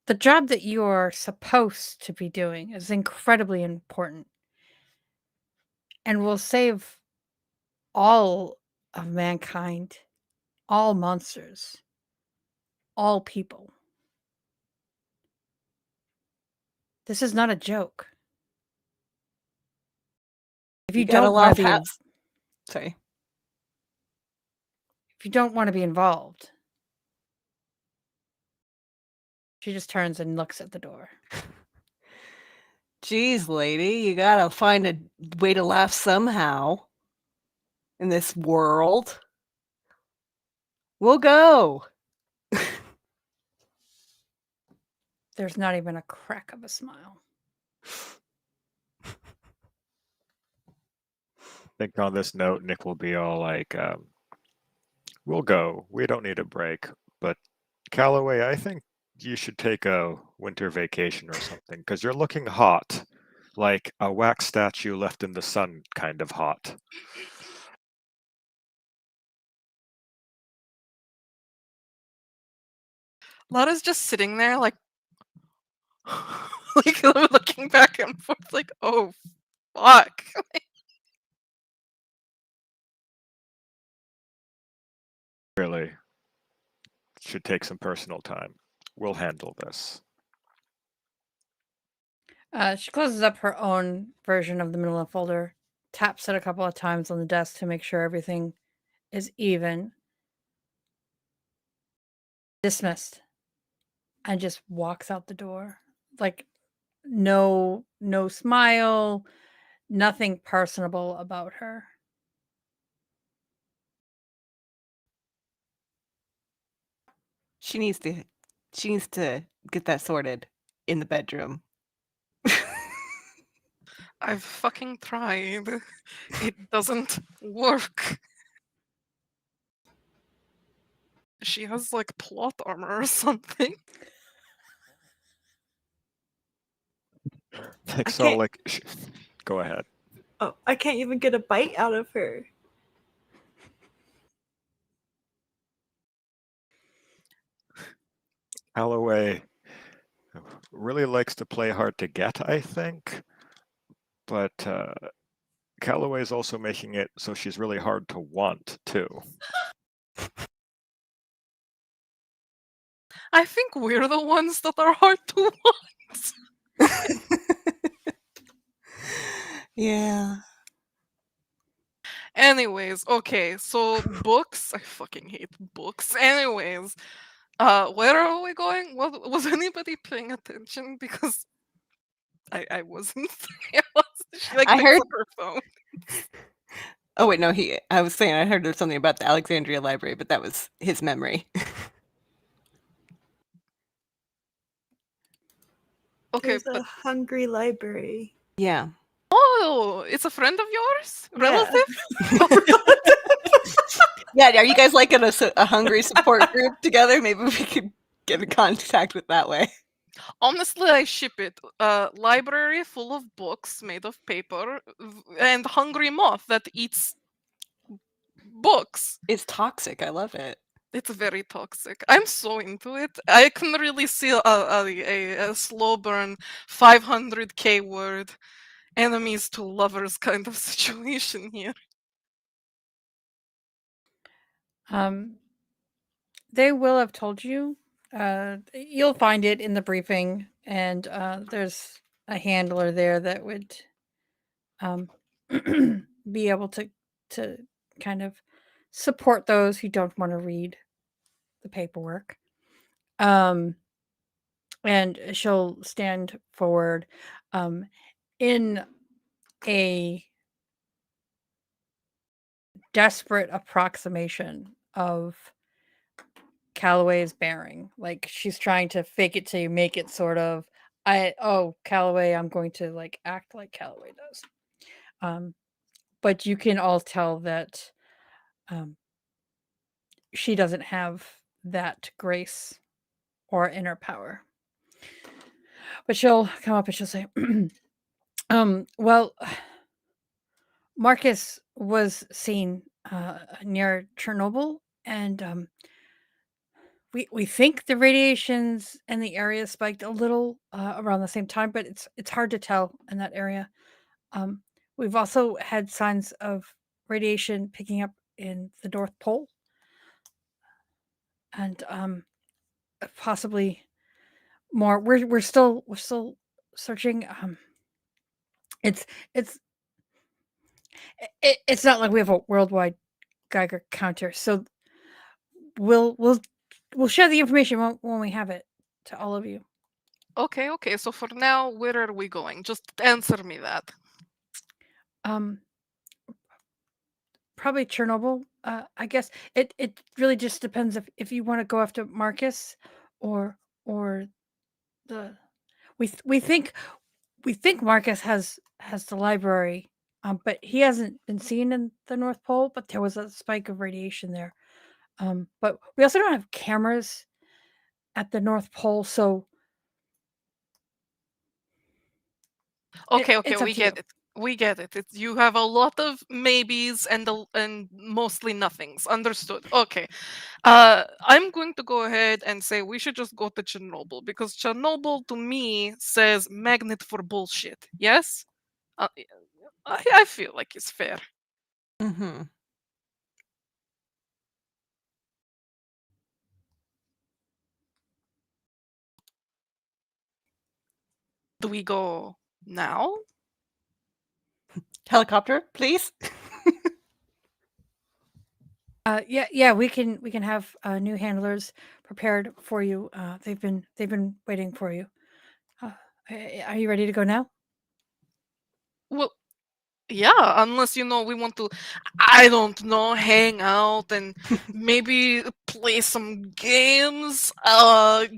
the job that you are supposed to be doing is incredibly important and will save all of mankind, all monsters, all people. This is not a joke. If you don't want to be, Sorry. if you don't want to be involved, she just turns and looks at the door. Geez, lady, you gotta find a way to laugh somehow in this world. We'll go. There's not even a crack of a smile. I think on this note, Nick will be all like, we'll go. We don't need a break. But Calloway, I think you should take a winter vacation or something, because you're looking hot. Like a wax statue left in the sun kind of hot. Lada's just sitting there, like, like looking back and forth, like, oh, fuck. Really should take some personal time. We'll handle this. She closes up her own version of the manila folder, taps it a couple of times on the desk to make sure everything is even. Dismissed. And just walks out the door. Like no smile, nothing personable about her. She needs to get that sorted in the bedroom. I've fucking tried. It doesn't work. She has like plot armor or something. Like, I so, can't- like, go ahead. Oh, I can't even get a bite out of her. Calloway really likes to play hard to get, I think. But Calloway is also making it so she's really hard to want, too. I think we're the ones that are hard to want. Yeah. Anyways, okay, so books. I fucking hate books. Anyways, where are we going? Was anybody paying attention? Because I wasn't. She like I picks heard- up her phone. Oh wait, no, I was saying I heard there's something about the Alexandria Library, but that was his memory. Okay, There's but a hungry library. Yeah. oh, it's a friend of yours? Yeah. Relative? Yeah, are you guys like in a hungry support group together? Maybe we could get in contact with that way. Honestly, I ship it. Library full of books made of paper and hungry moth that eats books. It's toxic. I love it. It's very toxic. I'm so into it. I can really see a slow burn 500k word enemies to lovers kind of situation here. They will have told you. You'll find it in the briefing, and there's a handler there that would be able to kind of support those who don't want to read the paperwork. And she'll stand forward in a desperate approximation of Calloway's bearing. Like she's trying to fake it till you make it, sort of. Calloway, I'm going to like act like Calloway does. But you can all tell that she doesn't have that grace or inner power. But she'll come up and she'll say, well, Marcus was seen near Chernobyl, and we think the radiations in the area spiked a little around the same time, but it's hard to tell in that area. We've also had signs of radiation picking up in the North Pole, and possibly more. We're still searching. It's not like we have a worldwide Geiger counter, so we'll share the information when we have it to all of you. Okay, so for now, where are we going? Just answer me that. Probably Chernobyl. I guess it really just depends if you want to go after Marcus or the we think Marcus has the library, but he hasn't been seen in the North Pole. But there was a spike of radiation there. But we also don't have cameras at the North Pole, so Okay, it's up we to get you. it. We get it. You have a lot of maybes and mostly nothings. Understood. Okay. I'm going to go ahead and say we should just go to Chernobyl because Chernobyl to me says magnet for bullshit. Yes? Yeah, I feel like it's fair. Mm-hmm. Do we go now? Helicopter, please. Yeah, we can have new handlers prepared for you. They've been waiting for you. Are you ready to go now? Well, yeah, unless we want to, I don't know, hang out and maybe play some games,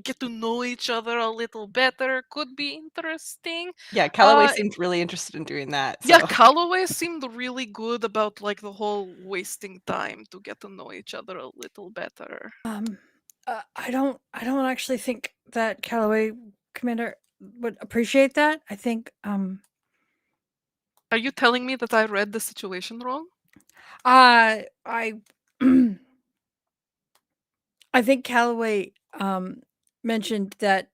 get to know each other a little better. Could be interesting. Yeah, Callaway Uh, seems really interested in doing that. yeah, So Callaway seemed really good about like the whole wasting time to get to know each other a little better. I don't actually think that Callaway Commander would appreciate that. I think Are you telling me that I read the situation wrong? I I think Callaway mentioned that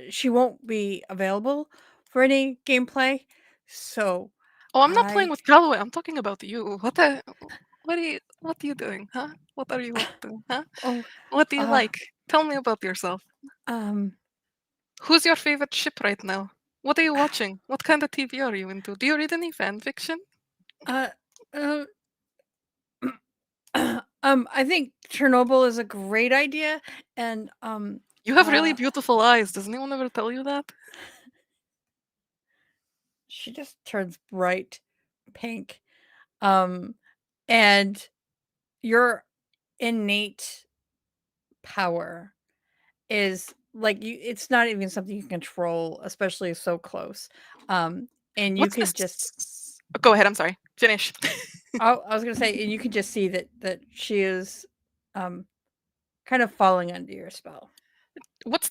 she won't be available for any gameplay. So Oh, I'm not playing I with Callaway. I'm talking about you. What are you doing, huh? What are you up to, huh? oh What do you uh like? Tell me about yourself. um Who's your favorite ship right now? What are you watching? What kind of TV are you into? Do you read any fan fiction? uh, uh I think Chernobyl is a great idea, and You have really beautiful eyes. Does anyone ever tell you that? she just turns bright pink. And your innate power is like it's not even something you can control, especially so close. And you What's could just this? Go ahead. I'm sorry. Finish. I was gonna say, and you can just see that she is um kind of falling under your spell.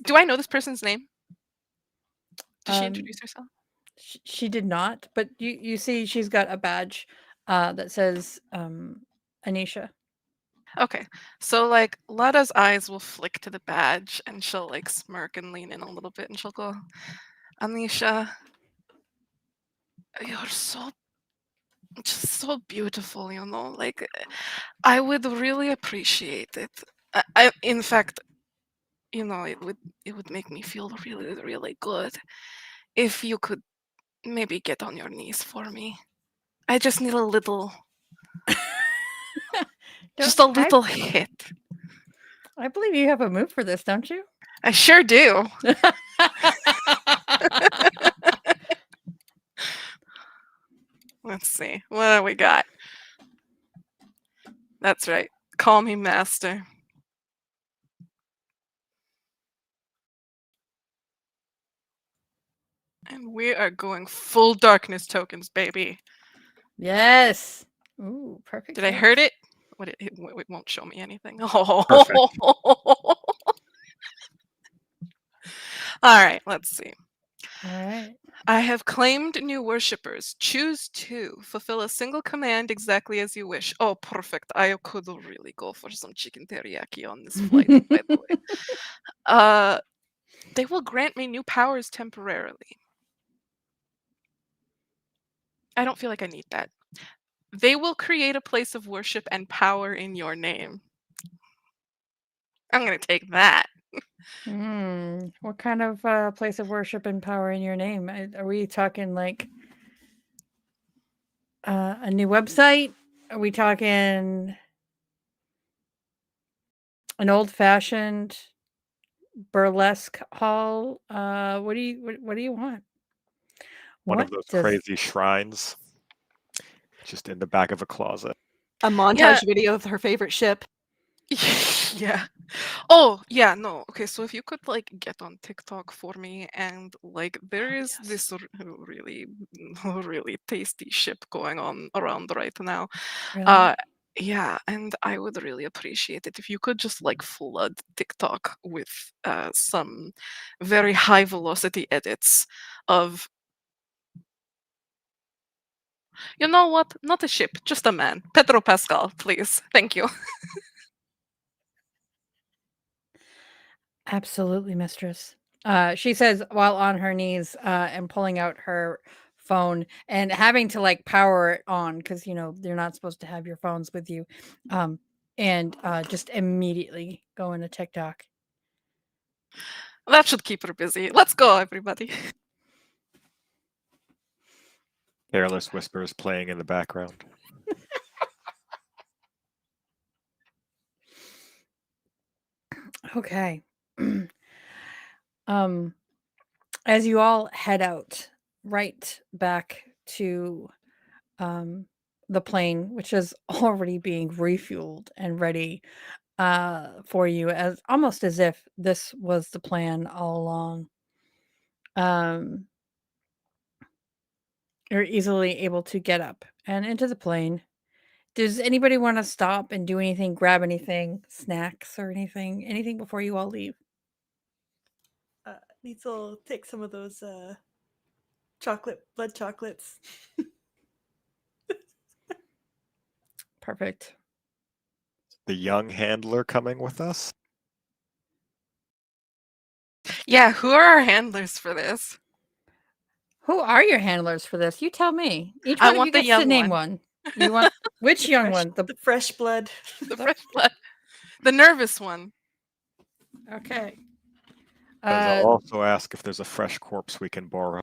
Do I know this person's name? Did she Um, introduce herself? she did not, but you see she's got a badge that says Anisha. Okay. So like Lada's eyes will flick to the badge and she'll like smirk and lean in a little bit and she'll go, Anisha, you're just so beautiful, like I would really appreciate it. In fact, it would make me feel really, really good if you could maybe get on your knees for me. I just need a little, just a little hit. I believe you have a move for this, don't you? I sure do. Let's see. What do we got? That's right. Call me master. And we are going full darkness tokens, baby. Yes. Ooh, perfect. Did I hit. hurt it? What it won't show me anything. Perfect. All right, let's see. All right. I have claimed new worshippers. Choose two. Fulfill a single command exactly as you wish. Oh, perfect. I could really go for some chicken teriyaki on this flight, by the way. They will grant me new powers temporarily. I don't feel like I need that. They will create a place of worship and power in your name. I'm going to take that. What kind of place of worship and power in your name? Are we talking like a new website? Are we talking an old-fashioned burlesque hall? What do you want? One What of those does crazy shrines just in the back of a closet. a montage Yeah. video of her favorite ship. Yeah. Oh, yeah, no. Okay, so if you could like get on TikTok for me and like there is yes. this really really tasty ship going on around right now. Really? Yeah, and I would really appreciate it if you could just like flood TikTok with some very high velocity edits of You know what? Not a ship, just a man. Pedro Pascal, please. Thank you. Absolutely, mistress. She says while on her knees and pulling out her phone and having to like power it on because you're not supposed to have your phones with you, and just immediately go into TikTok. That should keep her busy. Let's go, everybody. Careless whispers playing in the background. Okay. As you all head out right back to the plane, which is already being refueled and ready for you, as almost as if this was the plan all along. Um, you're easily able to get up and into the plane. Does anybody want to stop and do anything, grab anything, snacks or anything before you all leave? Nitsa will take some of those blood chocolates. Perfect. The young handler coming with us? Yeah, who are our handlers for this? Who are your handlers for this? You tell me. Each I one of want you the gets to young name one. one. You want which young one? The fresh blood. The fresh blood. The nervous one. Okay. I'll also ask if there's a fresh corpse we can borrow.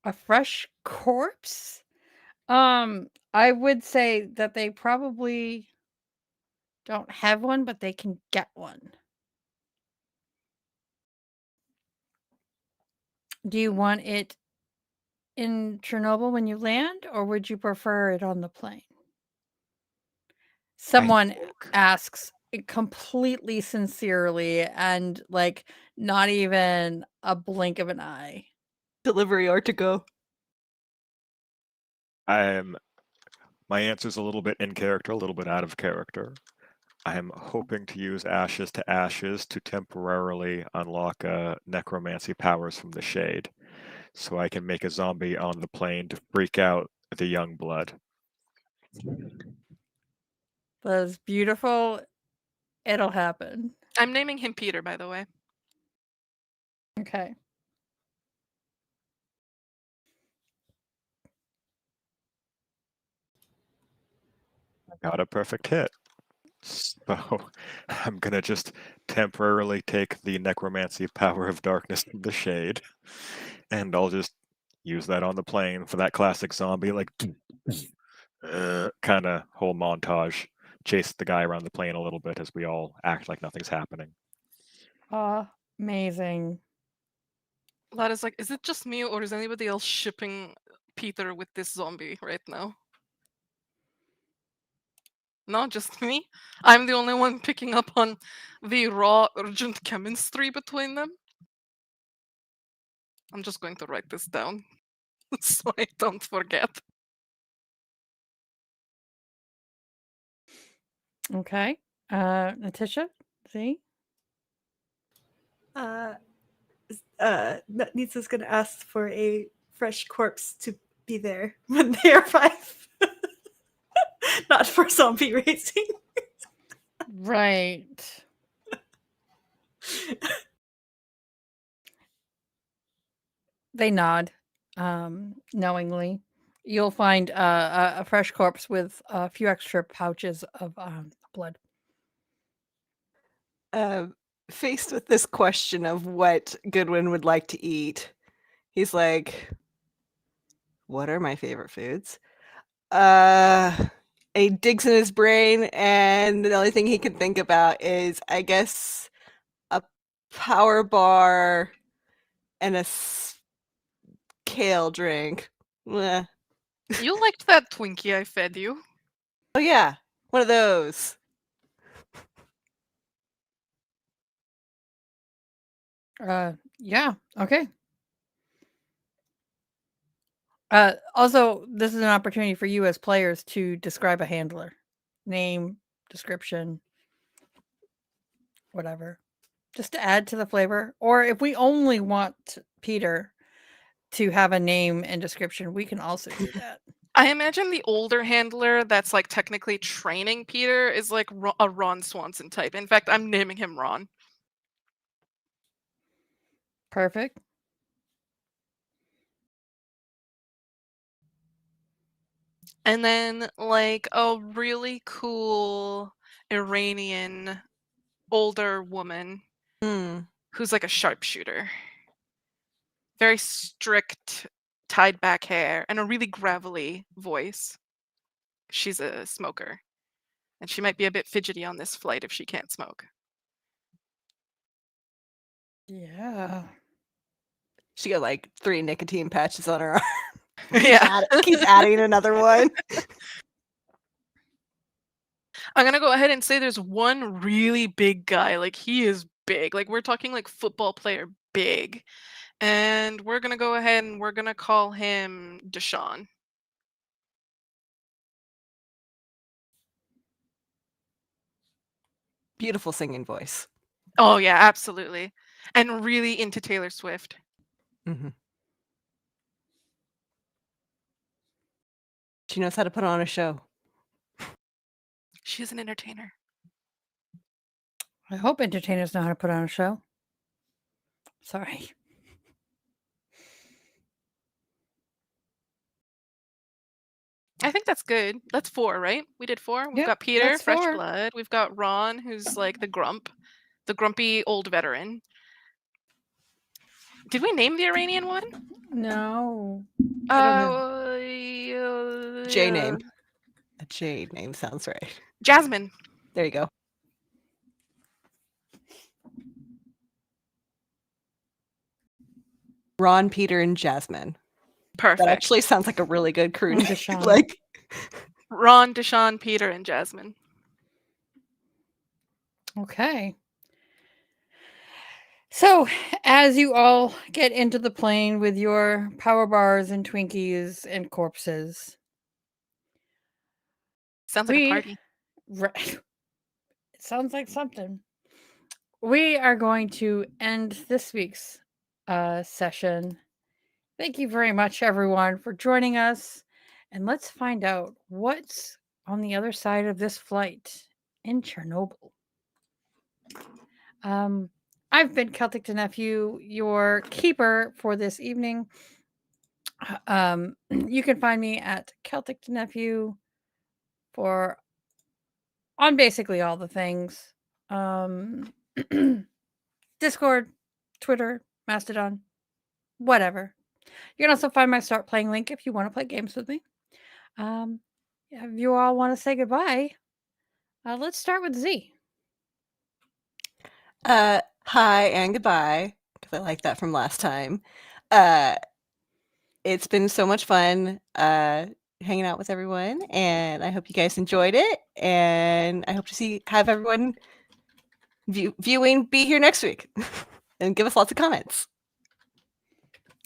A fresh corpse? I would say that they probably don't have one, but they can get one. Do you want it in Chernobyl when you land, or would you prefer it on the plane? Someone asks completely sincerely and like not even a blink of an eye. Delivery or to go? My answer's a little bit in character, a little bit out of character. I'm hoping to use Ashes to Ashes to temporarily unlock necromancy powers from the Shade, so I can make a zombie on the plane to freak out the young blood. That is beautiful. It'll happen. I'm naming him Peter, by the way. Okay. Got a perfect hit. So I'm gonna just temporarily take the necromancy power of darkness from the Shade, and I'll just use that on the plane for that classic zombie, like kind of whole montage. Chase the guy around the plane a little bit as we all act like nothing's happening. Amazing. Lada's like, is it just me or is anybody else shipping Peter with this zombie right now? No, just me? I'm the only one picking up on the raw, urgent chemistry between them? I'm just going to write this down so I don't forget. Okay. Natisha, see? Nitsa's gonna ask for a fresh corpse to be there when they arrive. Not for zombie racing. Right. They nod knowingly. You'll find a fresh corpse with a few extra pouches of blood. Faced with this question of what Goodwin would like to eat, he's like, what are my favorite foods? He digs in his brain, and the only thing he can think about is, I guess, a power bar and a kale drink. Bleh. You liked that Twinkie I fed you. Oh yeah, one of those. Yeah, okay. Also, this is an opportunity for you as players to describe a handler. Name, description, whatever. Just to add to the flavor. Or if we only want Peter, to have a name and description, we can also do that. I imagine the older handler that's like technically training Peter is like a Ron Swanson type. In fact, I'm naming him Ron. Perfect. And then like a really cool Iranian older woman who's like a sharpshooter. Very strict, tied back hair, and a really gravelly voice. She's a smoker. And she might be a bit fidgety on this flight if she can't smoke. Yeah. She got like 3 nicotine patches on her arm. Yeah. Keep adding another one. I'm gonna go ahead and say there's one really big guy. Like he is big. Like we're talking like football player big. And we're gonna go ahead and we're gonna call him Deshaun. Beautiful singing voice. Oh yeah, absolutely. And really into Taylor Swift. Mm-hmm. She knows how to put on a show. She's an entertainer. I hope entertainers know how to put on a show. Sorry. I think that's good. That's 4, right? We did 4. We've Yep, got Peter, that's fresh 4. blood. We've got Ron, who's like the grumpy old veteran. Did we name the Iranian one? No. I don't know. J name. A J name sounds right. Jasmine. There you go. Ron, Peter, and Jasmine. Perfect. That actually sounds like a really good crew And name. Deshaun. Like Ron, Deshaun, Peter, and Jasmine. Okay. So, as you all get into the plane with your power bars and Twinkies and corpses, Sounds like a party. Right. It sounds like something. We are going to end this week's session. Thank you very much, everyone, for joining us. And let's find out what's on the other side of this flight in Chernobyl. I've been Celtic to Nephew, your keeper for this evening. You can find me at Celtic to Nephew on basically all the things. Discord, Twitter, Mastodon, whatever. You can also find my Start Playing link if you want to play games with me. If you all want to say goodbye, let's start with Z. hi and goodbye, because I like that from last time. It's been so much fun hanging out with everyone, and I hope you guys enjoyed it, and I hope to have everyone viewing be here next week and give us lots of comments.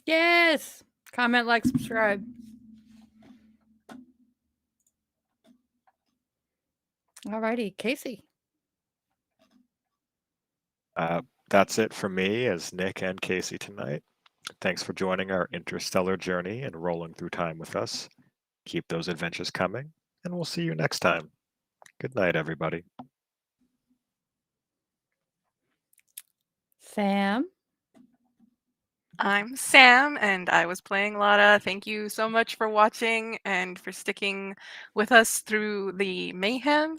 Yes! Comment, like, subscribe. Alrighty, Casey. That's it for me as Nick and Casey tonight. Thanks for joining our interstellar journey and rolling through time with us. Keep those adventures coming, and we'll see you next time. Good night, everybody. Sam. I'm Sam, and I was playing Lotta. Thank you so much for watching and for sticking with us through the mayhem.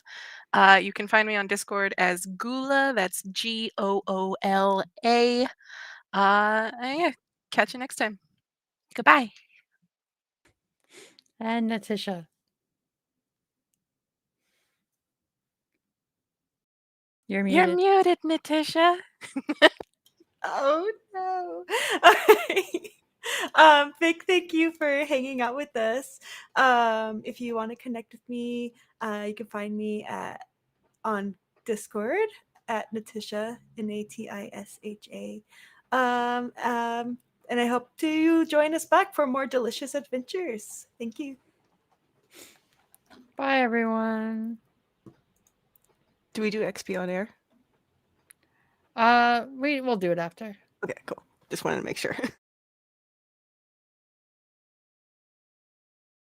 You can find me on Discord as Goola. That's Goola. Yeah, catch you next time. Goodbye. And Natisha. You're muted. You're muted, Natisha. Oh no. Big thank you for hanging out with us. If you want to connect with me, you can find me on Discord at Natisha, Natisha. And I hope to join us back for more delicious adventures. Thank you. Bye, everyone. Do we do XP on air? We'll do it after. Okay, cool. Just wanted to make sure.